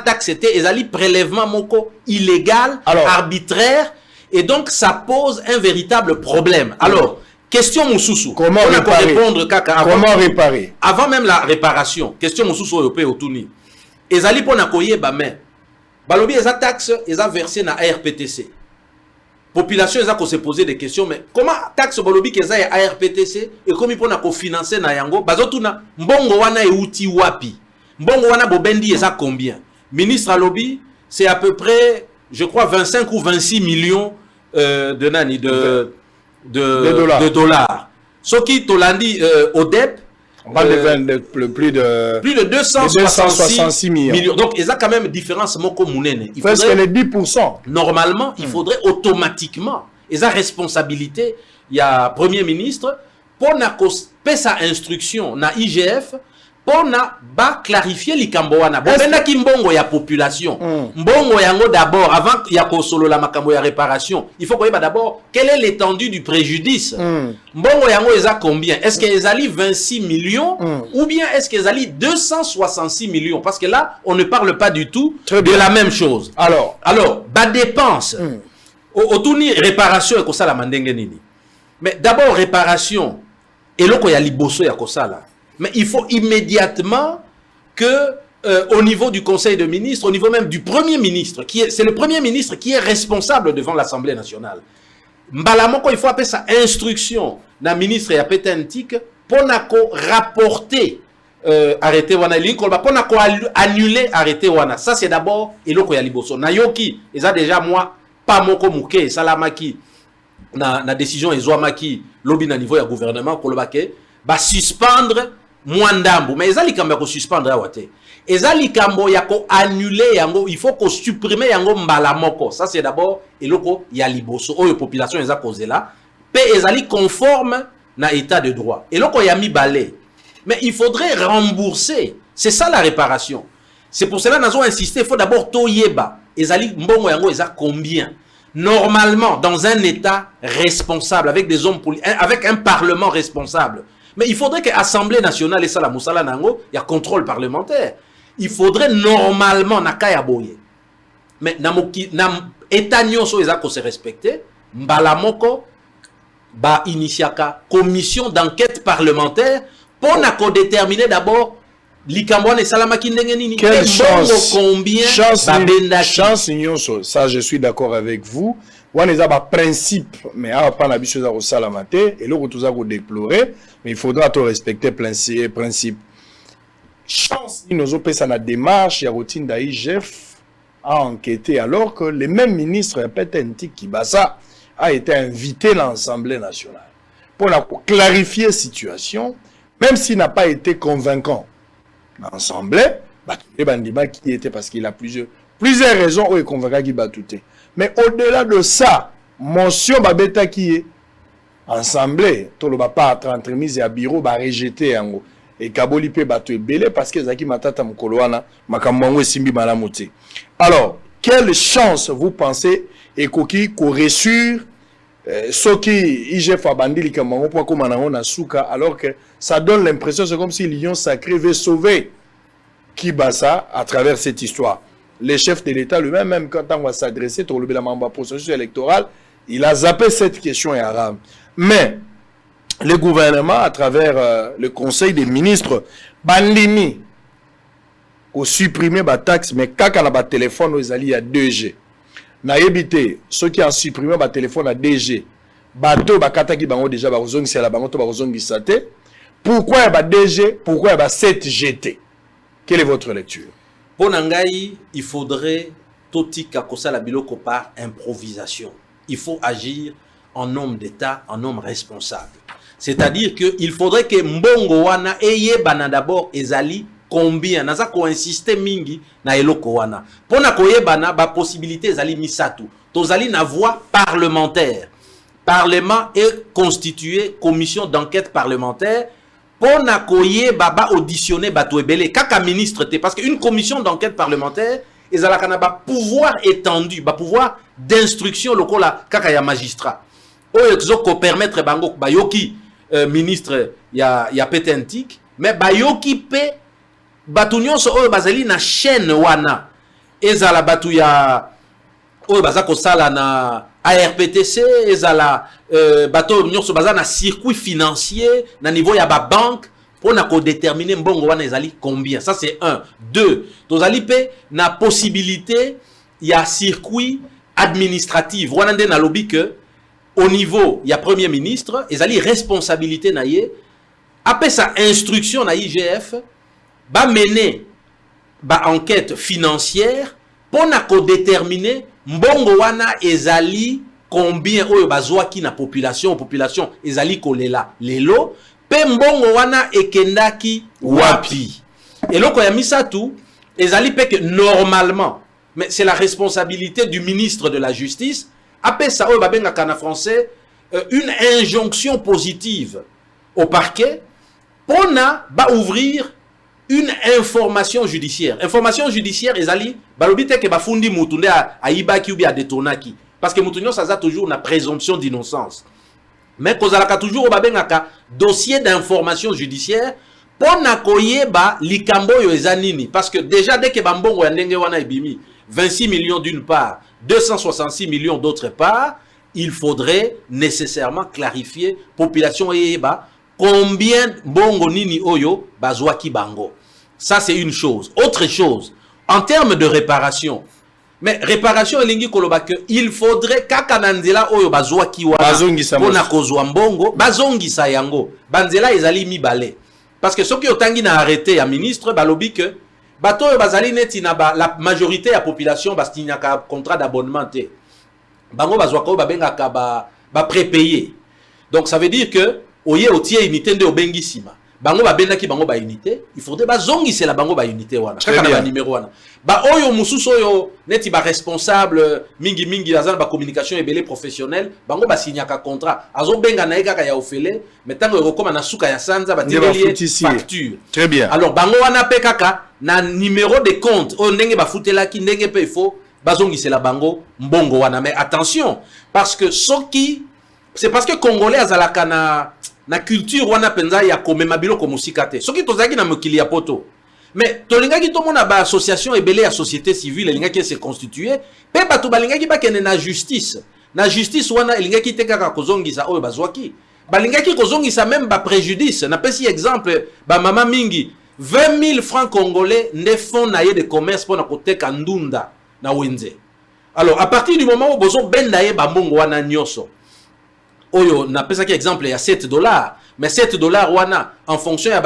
taxe ezali prélèvement moko illégal, arbitraire et donc ça pose un véritable problème. Alors, question Moussoussou. Comment réparer? Avant même la réparation, question Moussoussou Oyope Otuni. Ezali pona koyeba mais balobi eza taxe eza versé na RPTC. population eza ko se poser des questions, mais comment taxe bolobi keza ya ARPTC et comme pour na financer na yango bazotuna mbongo wana euti wapi, mbongo wana bobendi eza combien? Ministre Alobi, c'est à peu près, je crois 25 ou 26 millions de dollars. Ce qui Tolandi ODEP, on parle de plus de 266 millions. Donc, il y a quand même une différence. Presque les 10%. Normalement, il faudrait automatiquement, il y a responsabilité, il y a Premier ministre, pour sa instruction, na IGF, pour clarifier les Kamboana. Bon, maintenant qu'il mbongo ya population, mbongo yango d'abord, avant qu'il y a solo la makambo ya réparation, il faut qu'on d'abord quelle est l'étendue du préjudice. Mbongo yango eza combien? Est-ce qu'ils allient 26 millions ou bien est-ce qu'ils allient 266 millions? Parce que là, on ne parle pas du tout de la même chose. Alors, bas dépenses. Autour réparation et comme ça la mandenge nini. Mais d'abord réparation et là qu'il y a liboso ya kosala. Mais il faut immédiatement que, au niveau du Conseil de ministres, au niveau même du Premier ministre, c'est le Premier ministre qui est responsable devant l'Assemblée nationale. Mbalamoko, il faut appeler ça instruction d'un ministre et à pétentique pour rapporter arrêté wana pour annuler arrêté wana. Ça c'est d'abord eloko ya liboso. Nayoki, ils a déjà moi pas moko muke salamaki na décision ezwamaki lobi na niveau ya gouvernement kolobake ba suspendre Mwandambo, mais ezali kambo ko suspendre awate. Ezali kambo ya ko annuler yango, il faut ko supprimer yango mbala moko. Ça c'est d'abord eloko ya liboso oyo population eza kozela, pe ezali conforme na état de droit. Eloko ya mibale. Mais il faudrait rembourser. C'est ça la réparation. C'est pour cela nazo insister, il faut d'abord toyeba. Ezali mbongo yango eza combien? Normalement dans un état responsable avec des hommes avec un parlement responsable. Mais il faudrait que l'Assemblée nationale et ça la Moussala Nango, il y a contrôle parlementaire. Il faudrait normalement nakaya boye. Mais nam état so ezako se respecter, mbalamoko ba initiaka commission d'enquête parlementaire pour nako déterminer d'abord l'ikambone salamaki ndenge nini. Quelle chance, combien chance nyonso, ça je suis d'accord avec vous. On a un principe, mais on n'a pas l'habitude de salamate, et là, on a déplorer, mais il faudra tout respecter le principe. Chance, nous avons fait la démarche, il y a routine d'AIGF à enquêter, alors que le même ministre, Petentik Kibasa, a été invité à l'Assemblée nationale pour clarifier la situation, même s'il n'a pas été convaincant. L'Assemblée, qui était parce qu'il a plusieurs raisons où il est convaincant qu'il va tout. Mais au-delà de ça, motion babeta qui est assemblée, tout le pas entremise à bureau va rejeter yango et kaboli pe bato belé parce que zaki matata mukoloana makamwango simbi malamuti. Alors, quelle chance vous pensez et koki ko reçure soki IGF abandi likamwango pour comme na souka alors que ça donne l'impression c'est comme si Lion sacré veut sauver Kibasa à travers cette histoire. Le chef de l'État lui-même, même quand on va s'adresser au processus électoral, il a zappé cette question arabe. Mais le gouvernement, à travers le Conseil des ministres, Bandini, a supprimé la taxe, mais quand on a un téléphone, ils allaient à 2G. Na évité, ceux qui ont supprimé le téléphone à 2G, bateau, bakataki bango déjà, bazongi c'est la bango, bazongi sate. Pourquoi il y a 2G, pourquoi il y a 7GT? Quelle est votre lecture? Pour Nangaï, il faudrait toti kakosa la biloko par improvisation. Il faut agir en homme d'État, en homme responsable. C'est-à-dire qu'il faudrait que mbongo wana eye bana d'abord ezali combien naza ko insister mingi na eloko wana. Pour na koye bana ba possibilité ezali misatu. Tozali na voix parlementaire. Parlement est constitué commission d'enquête parlementaire. Pour na koye baba auditionner bato ebele kaka ministre te parce qu'une commission d'enquête parlementaire ezalaka na ba pouvoir étendu, ba pouvoir d'instruction lokola kaka ya magistrat. Oyo ko permettre bango bayoki ministre ya Petentik mais bayoki pe batu nyonso oyo bazali na chaîne wana ezala batu ya oyo bazako sala na ARPTC ezala bato nyonso baza na circuit financier na niveau ya ba banque pour na ko déterminer mbongo wana ezali combien. Ça c'est un. Deux, tozali pe na possibilité ya circuit administrative wana nde na lobby que au niveau il y a premier ministre ezali responsabilité na ye après sa instruction na IGF ba mener ba enquête financière pour na ko déterminer mbongo wana ezali combien oyo bazwaki na population ezali kolela lelo pe mbongo wana ekendaki wapi eloko ya misatu ezali pe que normalement mais c'est la responsabilité du ministre de la justice après ça oyo babengaka na français une injonction positive au parquet pour na ba ouvrir une information judiciaire ezali balobi te ke bafundi mutu nde aibaki ou bien adetonaki parce que mutu nyonso aza toujours na présomption d'innocence mais kozalaka toujours o babengaka dossier d'information judiciaire pour na koyeba likambo oyo eza nini parce que déjà dès que bambongo ya ndenge wana ebimi 26 millions d'une part 266 millions d'autre part il faudrait nécessairement clarifier population eyeba combien bongo nini oyo bazwaki bango. Ça c'est une chose. Autre chose, en termes de réparation, mais réparation elingi koloba que il faudrait kaka nanzela oyo bazwaki wana pona kozwa mbongo bazongisa yango banzela ezali mibale parce que ceux qui otangi na arrêté ya ministre balobi que bato oyo bazali neti na la majorité ya population bastignaka contrat d'abonnement te bango bazwaka oyo babengaka ba prépayé. Donc ça veut dire que oye otie unité nde obengisima bango babendaki bango ba unité il faudrait bazongisela bango ba unité wana kaka na ba numéro wana ba oyo mususu oyo neti ba responsable mingi azana ba communication ebele professionnel bango ba signaka contrat azobenga na kaka ya ofele metango ekokoma na suka ya sanza ba tirelie facture. Très bien. Alors bango wana pe kaka na numéro de compte oyo ndenge ba futelaki ndenge pe ifo bazongisela bango mbongo wana. Mais attention parce que soki c'est parce que congolais azalaka na culture wana penza ya komema biloko musika te soki tozaki na mokili ya poto mais tolingaki to mona ba association ebele ya société civile elingaki se constituer pe bato balingaki bakende na justice wana elingaki te kaka kozongisa oyo bazwaki balingaki kozongisa même ba préjudice na pesi exemple ba mama mingi 20 000 francs congolais nde fond na ye de commerce pour na koteka ndunda na wenze. Alors à partir du moment où bozo benda ye ba mbongo wana nyoso oyo na pesa ki exemple ya $7 mais $7 wana en fonction ya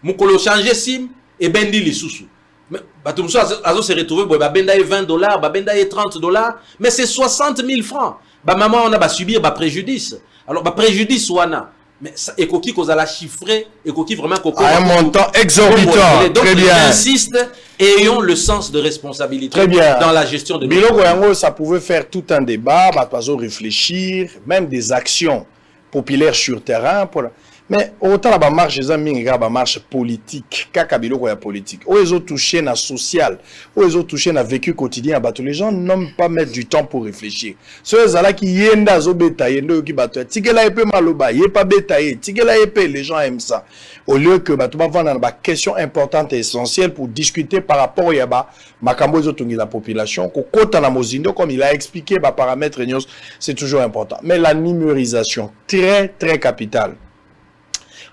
mukolo changer sim et bendi lisusu mais bato muso azo se retrouver boy ba benda ye $20 ba benda ye $30 mais c'est 60 000 francs ba maman on a ba subir ba préjudice. Alors ba préjudice wana mais ekoki kozala chiffré ekoki vraiment koko un montant exorbitant. Donc très bien. J'insiste, ayons le sens de responsabilité très bien. Dans la gestion de Biloko yango ça pouvait faire tout un débat, bato réfléchir, même des actions populaires sur terrain pour mais autant la marche les amis ba marche politique kaka biloko ya politique ou ils ont touché na social ou ils ont touché na vécu quotidien bato les gens n'ont pas mettre du temps pour réfléchir ceux là qui yenda zo betaye ndo ki bato tikela epe maloba ye pas betaye tikela epe les gens aiment ça au lieu que bato ba vendre ba question importante et essentielle pour discuter par rapport ya ba makambo zo tungi la population ko kota na mozindo comme il a expliqué ba paramètres nyos c'est toujours important mais la numérisation très capitale.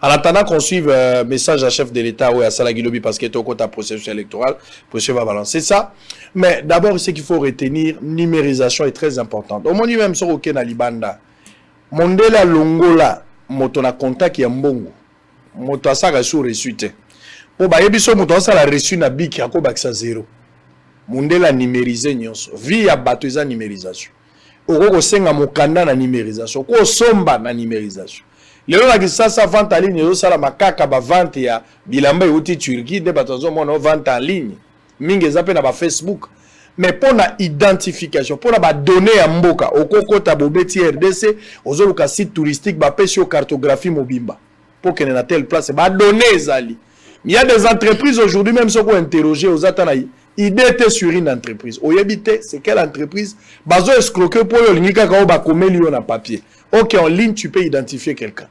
En attendant qu'on suive message à chef de l'État ou à Salagilobi parce qu'il est au côté processus électoral, processus va balancer ça. Mais d'abord, ce qu'il faut retenir, numérisation est très importante. Au moins, même sur Oké na Libanda, Mondela Longola, moto na contact ya mbongo, moto asaka sur reçu te. Po ba yebiso moto asala reçu na biki ako bakisa 0. Mondela numériser nyonso. Via bato eza numérisation. Oko senga mokanda na numérisation, ko somba na numérisation. Lelo la kisasa vente en ligne yo sala makaka ba vente ya bilamba yuti Turquie de batazo mono vente en ligne mingi zape na ba Facebook mais pour la identification pour la ba données ya mboka okoko ta bobeti RDC ozoluka site touristique ba pesio cartographie mobimba pour que na telle place ba données zali. Il y a des entreprises aujourd'hui même ceux qui interroger aux atana idée sur une entreprise oyebite c'est quelle entreprise bazo escroquer pour yo lingika ka ba komeli yo na papier. OK en ligne tu peux identifier quelqu'un.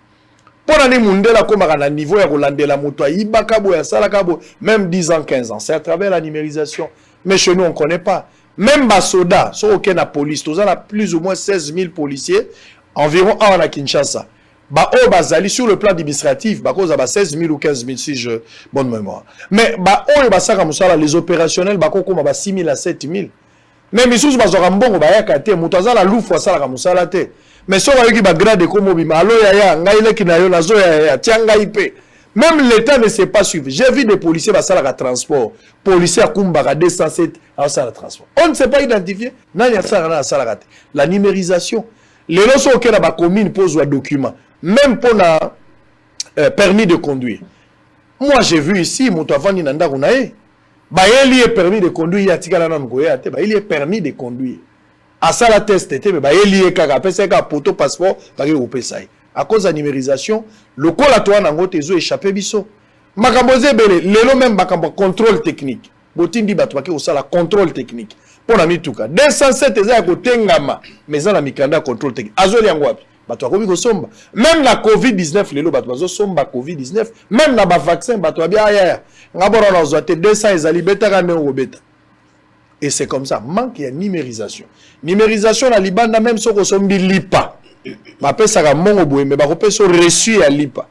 Pour aller mundela comme à niveau ya kolandela moto ibakabo ya salakabo même 10 ans 15 ans c'est à travers la numérisation mais chez nous on connaît pas même basoda so aucun la police tous on a plus ou moins 16 000 policiers environ un à Kinshasa ba o bazali sur le plan administratif ba cause ba 16 000 ou 15 000 si je bonne mémoire mais ba o ba saka musala les opérationnels ba kokoma ba 6 000 à 7 000 Mais misusu bazora mbongo bayaka te mutu azala lufu asalaka musala te. Mais so bayoki ba grade ko mobima alo ya ngai leki na yo nazo ya tianga ipe. Même l'État ne sait pas suivre. J'ai vu des policiers basalaka transport. Policiers à Kumbaka 207 à sala transport. On ne sait pas identifier. Nani asala na asala te. La numérisation. Les lois auxquelles la commune pose un document. Même pour la permis de conduire. Moi j'ai vu ici mutu avandi na ndako na ye. Il est permis de conduire, il est permis de conduire. À ça la test, il est un poteau passeport, à cause de la numérisation, le collatoire n'a pas échappé. Makamboze bele, le même contrôle technique. Botindi batouaki au sala contrôle technique. Pour la mitouka, 207 est à côté ngama, mais ça la mikanda contrôle technique. Azoli angwapi. Même la Covid-19, les lots somba Covid-19, même la vaccin, et c'est comme ça, manque de numérisation. Numérisation, la Libanda, même si on ne lipa, ma paix, ça va mon mais ma paix, sont reçus à lipa.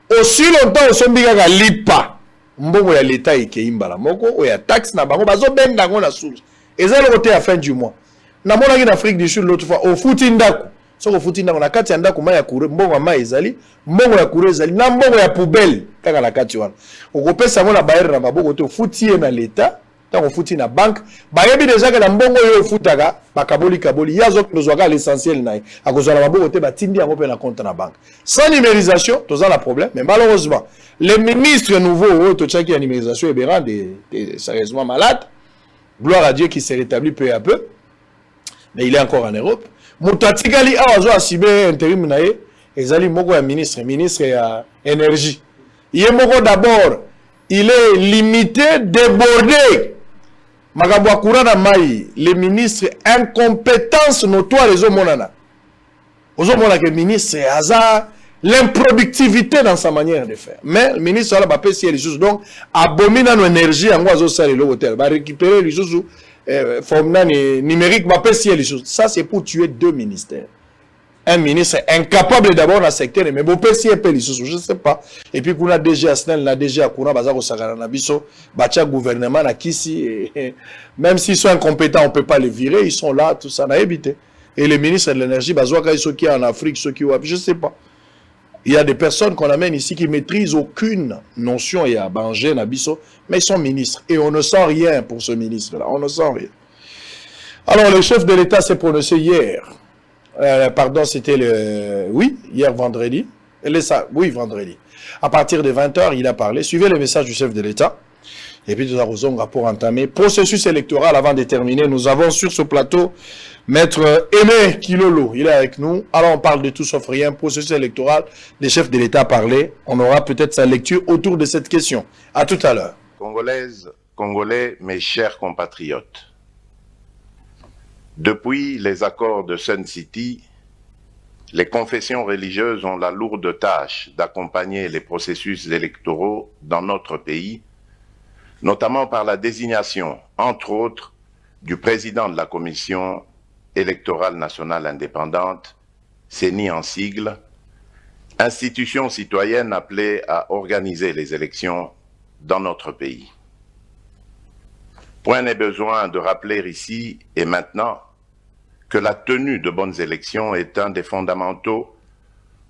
Aussi longtemps, on ne lipa. Mbongo ya l'État et qui imbala moko, ou ya taxe na bango, bazo ben dango na source. Et ça, le côté à fin du mois. Na mon en Afrique du Sud, l'autre fois, au foutindaku. So ko futi ndako na kati ya ndako ma ya kure mbongo ma ezali mbongo ya kure ezali na mbongo ya poubelle kaka na kati wana okopesa ngo na bayere na maboko te futi ye na l'État tango futi na banque bayebi déjà que na mbongo yo futaka bakaboli kaboli yazo kozwaka l'essentiel na ye akozwa na maboko te batindi yango pe na compte na banque sans numérisation toza la problème mais malheureusement les ministres nouveaux to tchaki ya numérisation ebera des sérieusement malades gloire à Dieu qui s'est rétabli peu à peu mais il est encore en Europe. Moutatikali awazo asibe intérim nae ezali moko ya ministre ya énergie. Yé moko d'abord, il est limité, débordé. Makambo akura na mai, les ministres incompétence notoire les omonana. Ozo mona que ministre aza l'improductivité dans sa manière de faire. Mais le ministre ala ba pesi les choses donc abomina no énergie en ozo sale le hôtel, ba récupérer les choses numérique, ça c'est pour tuer deux ministères. Un ministre incapable d'abord dans le secteur, mais bon, je ne sais pas. Et puis, on a déjà Asnel, on a déjà Kouna, Bazako Sagara Nabiso, Bacha gouvernement, Nakisi, même s'ils sont incompétents, on ne peut pas les virer, ils sont là, tout ça, on a évité. Et les ministres de l'énergie, ceux qui sont en Afrique, ceux qui sont, je ne sais pas. Il y a des personnes qu'on amène ici qui maîtrisent aucune notion, il y a Bangé, Nabiso, mais ils sont ministres. Et on ne sent rien pour ce ministre-là, on ne sent rien. Alors, le chef de l'État s'est prononcé hier. Pardon, c'était hier vendredi. Oui, vendredi. À partir de 20h, il a parlé. Suivez le message du chef de l'État. Et puis, nous avons pour entamer processus électoral avant de terminer. Nous avons sur ce plateau Maître Aimé Kilolo. Il est avec nous. Alors, on parle de tout sauf rien. Processus électoral. Le chef de l'État a parlé. On aura peut-être sa lecture autour de cette question. À tout à l'heure. Congolaises, Congolais, mes chers compatriotes. Depuis les accords de Sun City, les confessions religieuses ont la lourde tâche d'accompagner les processus électoraux dans notre pays, notamment par la désignation, entre autres, du président de la Commission électorale nationale indépendante, CENI en sigle, institution citoyenne appelée à organiser les élections dans notre pays. Point n'est besoin de rappeler ici et maintenant que la tenue de bonnes élections est un des fondamentaux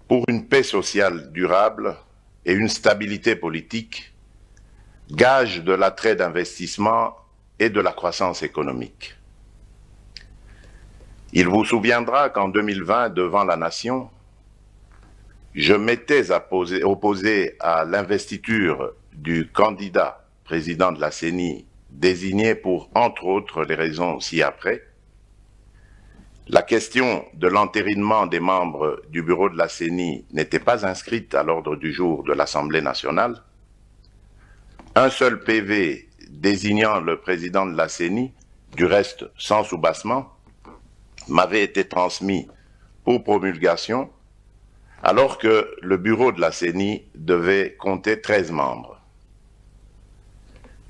pour une paix sociale durable et une stabilité politique, gage de l'attrait d'investissement et de la croissance économique. Il vous souviendra qu'en 2020, devant la nation, je m'étais opposé à l'investiture du candidat président de la CENI désigné pour, entre autres, les raisons ci-après. La question de l'entérinement des membres du bureau de la CENI n'était pas inscrite à l'ordre du jour de l'Assemblée nationale. Un seul PV désignant le président de la CENI, du reste sans soubassement, m'avait été transmis pour promulgation, alors que le bureau de la CENI devait compter 13 membres.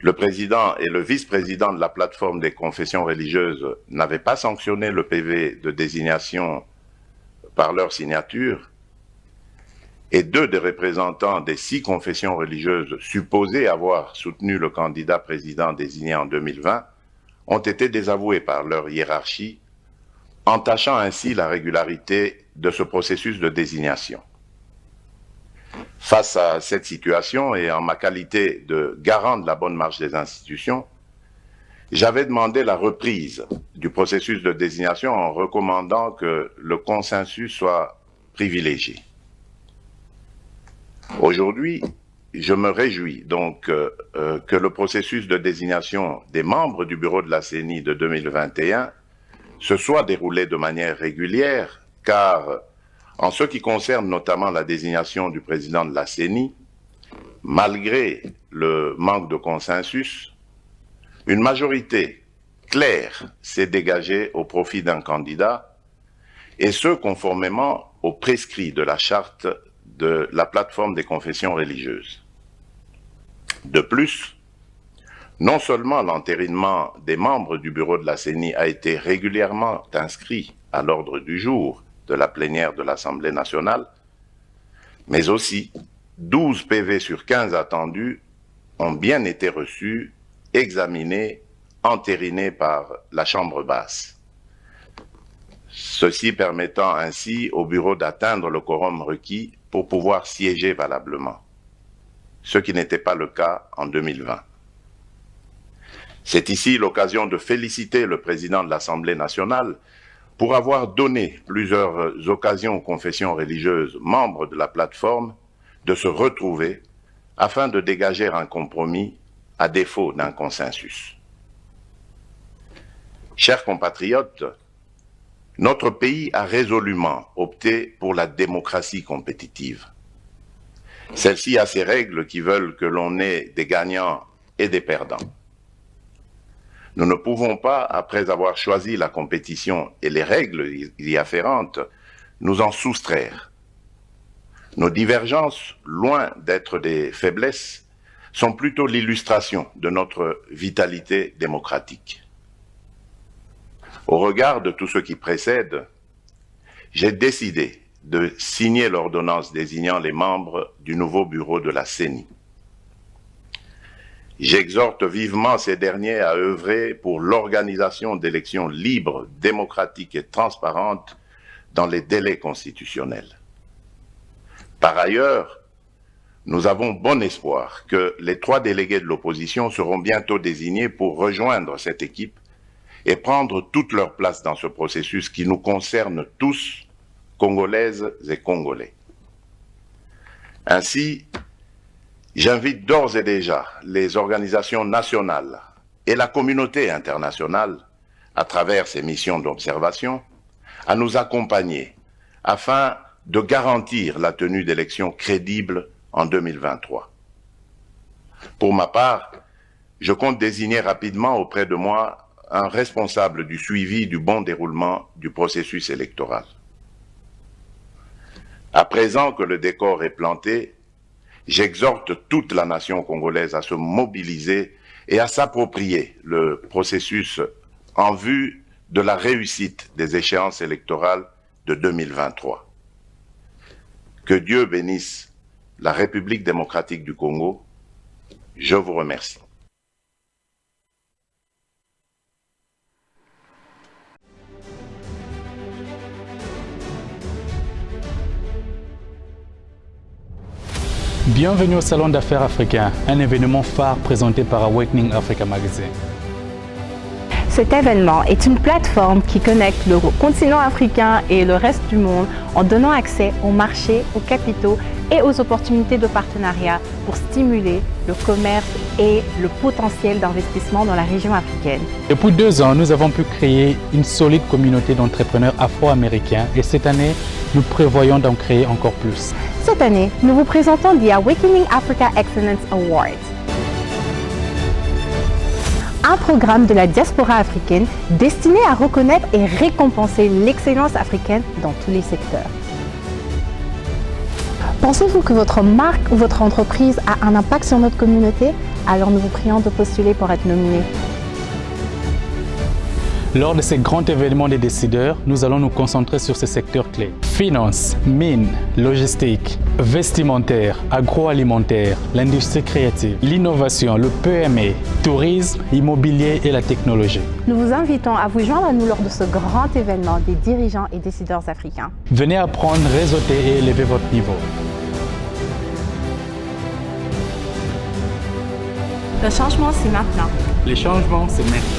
Le président et le vice-président de la plateforme des confessions religieuses n'avaient pas sanctionné le PV de désignation par leur signature, et 2 des représentants des 6 confessions religieuses supposées avoir soutenu le candidat président désigné en 2020 ont été désavoués par leur hiérarchie, entachant ainsi la régularité de ce processus de désignation. Face à cette situation et en ma qualité de garant de la bonne marche des institutions, j'avais demandé la reprise du processus de désignation en recommandant que le consensus soit privilégié. Aujourd'hui, je me réjouis donc que le processus de désignation des membres du bureau de la CENI de 2021 se soit déroulé de manière régulière, car en ce qui concerne notamment la désignation du président de la CENI, malgré le manque de consensus, une majorité claire s'est dégagée au profit d'un candidat, et ce conformément aux prescrits de la charte de la plateforme des confessions religieuses. De plus, non seulement l'entérinement des membres du bureau de la CENI a été régulièrement inscrit à l'ordre du jour de la plénière de l'Assemblée nationale, mais aussi 12 PV sur 15 attendus ont bien été reçus, examinés, entérinés par la Chambre basse. Ceci permettant ainsi au bureau d'atteindre le quorum requis pour pouvoir siéger valablement, ce qui n'était pas le cas en 2020. C'est ici l'occasion de féliciter le président de l'Assemblée nationale pour avoir donné plusieurs occasions aux confessions religieuses membres de la plateforme de se retrouver afin de dégager un compromis à défaut d'un consensus. Chers compatriotes, notre pays a résolument opté pour la démocratie compétitive. Celle-ci a ses règles qui veulent que l'on ait des gagnants et des perdants. Nous ne pouvons pas, après avoir choisi la compétition et les règles y afférentes, nous en soustraire. Nos divergences, loin d'être des faiblesses, sont plutôt l'illustration de notre vitalité démocratique. Au regard de tout ce qui précède, j'ai décidé de signer l'ordonnance désignant les membres du nouveau bureau de la CENI. J'exhorte vivement ces derniers à œuvrer pour l'organisation d'élections libres, démocratiques et transparentes dans les délais constitutionnels. Par ailleurs, nous avons bon espoir que les 3 délégués de l'opposition seront bientôt désignés pour rejoindre cette équipe et prendre toute leur place dans ce processus qui nous concerne tous, Congolaises et Congolais. Ainsi, j'invite d'ores et déjà les organisations nationales et la communauté internationale, à travers ces missions d'observation, à nous accompagner afin de garantir la tenue d'élections crédibles en 2023. Pour ma part, je compte désigner rapidement auprès de moi un responsable du suivi du bon déroulement du processus électoral. À présent que le décor est planté, j'exhorte toute la nation congolaise à se mobiliser et à s'approprier le processus en vue de la réussite des échéances électorales de 2023. Que Dieu bénisse la République démocratique du Congo. Je vous remercie. Bienvenue au Salon d'affaires africain, un événement phare présenté par Awakening Africa Magazine. Cet événement est une plateforme qui connecte le continent africain et le reste du monde en donnant accès aux marchés, aux capitaux et aux opportunités de partenariat pour stimuler le commerce et le potentiel d'investissement dans la région africaine. Depuis 2 ans, nous avons pu créer une solide communauté d'entrepreneurs afro-américains et cette année, nous prévoyons d'en créer encore plus. Cette année, nous vous présentons The Awakening Africa Excellence Awards, un programme de la diaspora africaine destiné à reconnaître et récompenser l'excellence africaine dans tous les secteurs. Pensez-vous que votre marque ou votre entreprise a un impact sur notre communauté? Alors nous vous prions de postuler pour être nominé. Lors de ces grands événements des décideurs, nous allons nous concentrer sur ces secteurs clés. Finance, mines, logistique, vestimentaire, agroalimentaire, l'industrie créative, l'innovation, le PME, tourisme, immobilier et la technologie. Nous vous invitons à vous joindre à nous lors de ce grand événement des dirigeants et décideurs africains. Venez apprendre, réseauter et élever votre niveau. Le changement, c'est maintenant. Les changements, c'est maintenant.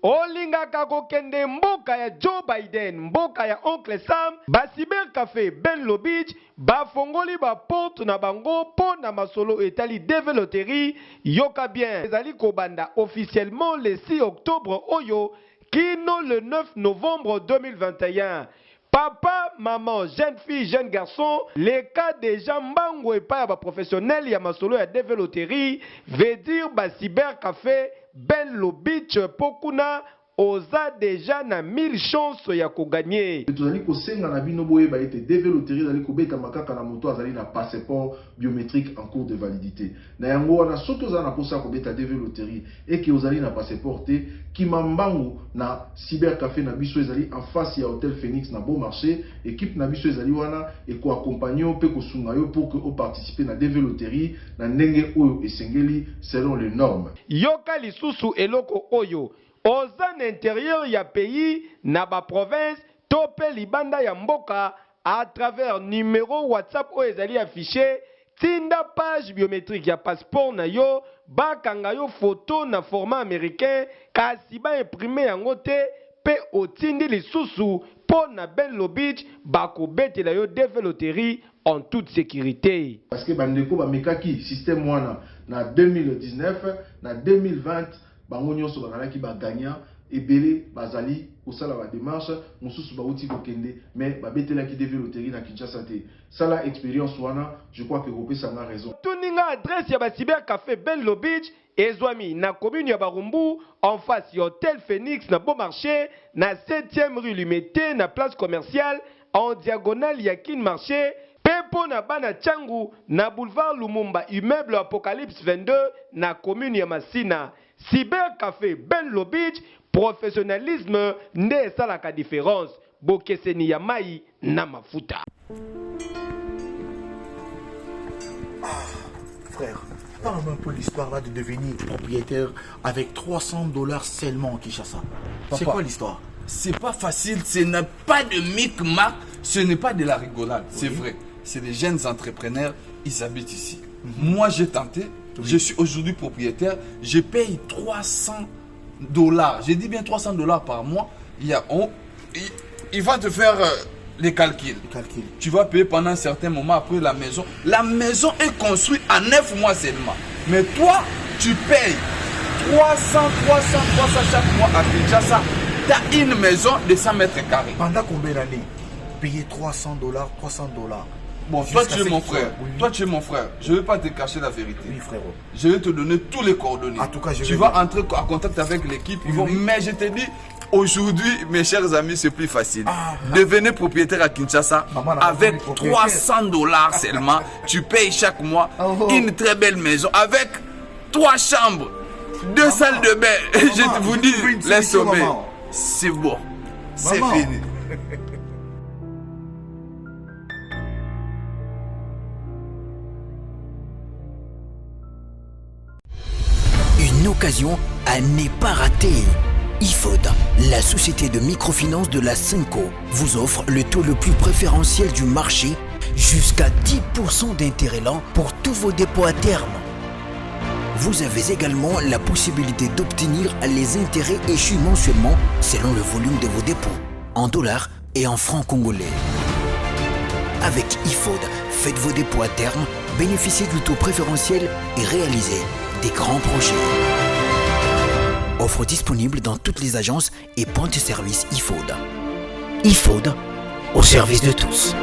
olingaka kokende mboka ya Joe Biden, mboka ya Oncle Sam, Basiber Café Benlo Beach, bafongoli ba porte na bango po na masolo etali developeri yoka bien. Ezali kobanda officiellement le 6 octobre oyo kino le 9 novembre 2021. Papa, maman, jeune fille, jeune garçon, les cas déjà mbango et pas ya professionnel ya masolo ya developeri veut dire Basiber Café Benlo Beach pokuna oza déjà na 1000 chances ya kogagner. Tozali kosenga na bino boye ba ete developeri zali kobeta makaka na moto azali na passeport biométrique en cours de validité. Na yango wana soto za na posa kobeta developeri et que ozali na passeport te kimambangu na cybercafé na biso ezali en face ya Hôtel Phoenix na Bon Marché, équipe na biso ezali wana et ko accompagner pe ko sunga yo pour que o participer na developeri na ndenge oyo esengeli selon les normes. Yoka lisusu eloko oyo oza na intérieur ya pays na ba province tope libanda ya mboka à travers numéro WhatsApp oyo ezali affiché tinda page biométrique ya passeport na yo bakanga yo photo na format américain kasi ba imprimer yango te pe otindi lisusu po na Benlo Beach bakobetela yo developeri en toute sécurité. Parce que bandeko ba mekaki système wana na 2019 na 2020 bango nyonso bazalaki baganya ebele bazali kosala ba démarche mosusu bauti kokende mais babetelaki developeri na Kinshasa te. Sala expérience wana je crois que kopesa nga raison. Tuninga adresse ya ba cyber café Benlo Beach ezwami na commune ya Barumbu en face ya Hôtel Phoenix na Bon Marché na 7e rue Limité na place commerciale en diagonale ya Kin Marché. Pepo na bana Tchangu na boulevard Lumumba immeuble Apocalypse 22 na commune ya Masina. Cyber Café Benlo Beach, professionnalisme nde salaka différence. Bokeseni ya mai na mafuta. Frère, parle-moi un peu l'histoire là de devenir propriétaire avec $300 seulement en Kinshasa. C'est quoi l'histoire? C'est pas facile, ce n'est pas de micmac, ce n'est pas de la rigolade, c'est vrai. C'est des jeunes entrepreneurs, ils habitent ici. Moi j'ai tenté, je suis aujourd'hui propriétaire, je paye $300. Je dis bien $300 par mois. Il va te faire les calculs. Tu vas payer pendant un certain moment après la maison. La maison est construite en 9 mois seulement. Mais toi, tu payes 300 chaque mois à Kinshasa. Tu as une maison de 100 mètres carrés. Pendant combien d'années? Payer $300, $300. Bon, toi tu es mon frère. Oui. Toi tu es mon frère. Je ne vais pas te cacher la vérité. Oui, frérot. Je vais te donner tous les coordonnées. En tout cas, tu vas entrer en contact avec l'équipe. Mais je te dis, aujourd'hui, mes chers amis, c'est plus facile. Devenez propriétaire à Kinshasa avec $300 seulement. Tu payes chaque mois une très belle maison avec 3 chambres, 2 salles de bain. Je vous dis, laisse tomber. C'est bon. C'est fini. Une occasion à ne pas rater. IFOD, la société de microfinance de la Cinco, vous offre le taux le plus préférentiel du marché, jusqu'à 10% d'intérêt lent pour tous vos dépôts à terme. Vous avez également la possibilité d'obtenir les intérêts échus mensuellement selon le volume de vos dépôts, en dollars et en francs congolais. Avec IFOD, faites vos dépôts à terme, bénéficiez du taux préférentiel et réalisez des grands projets. Offre disponible dans toutes les agences et points de service IFOD. IFOD, au service de tous.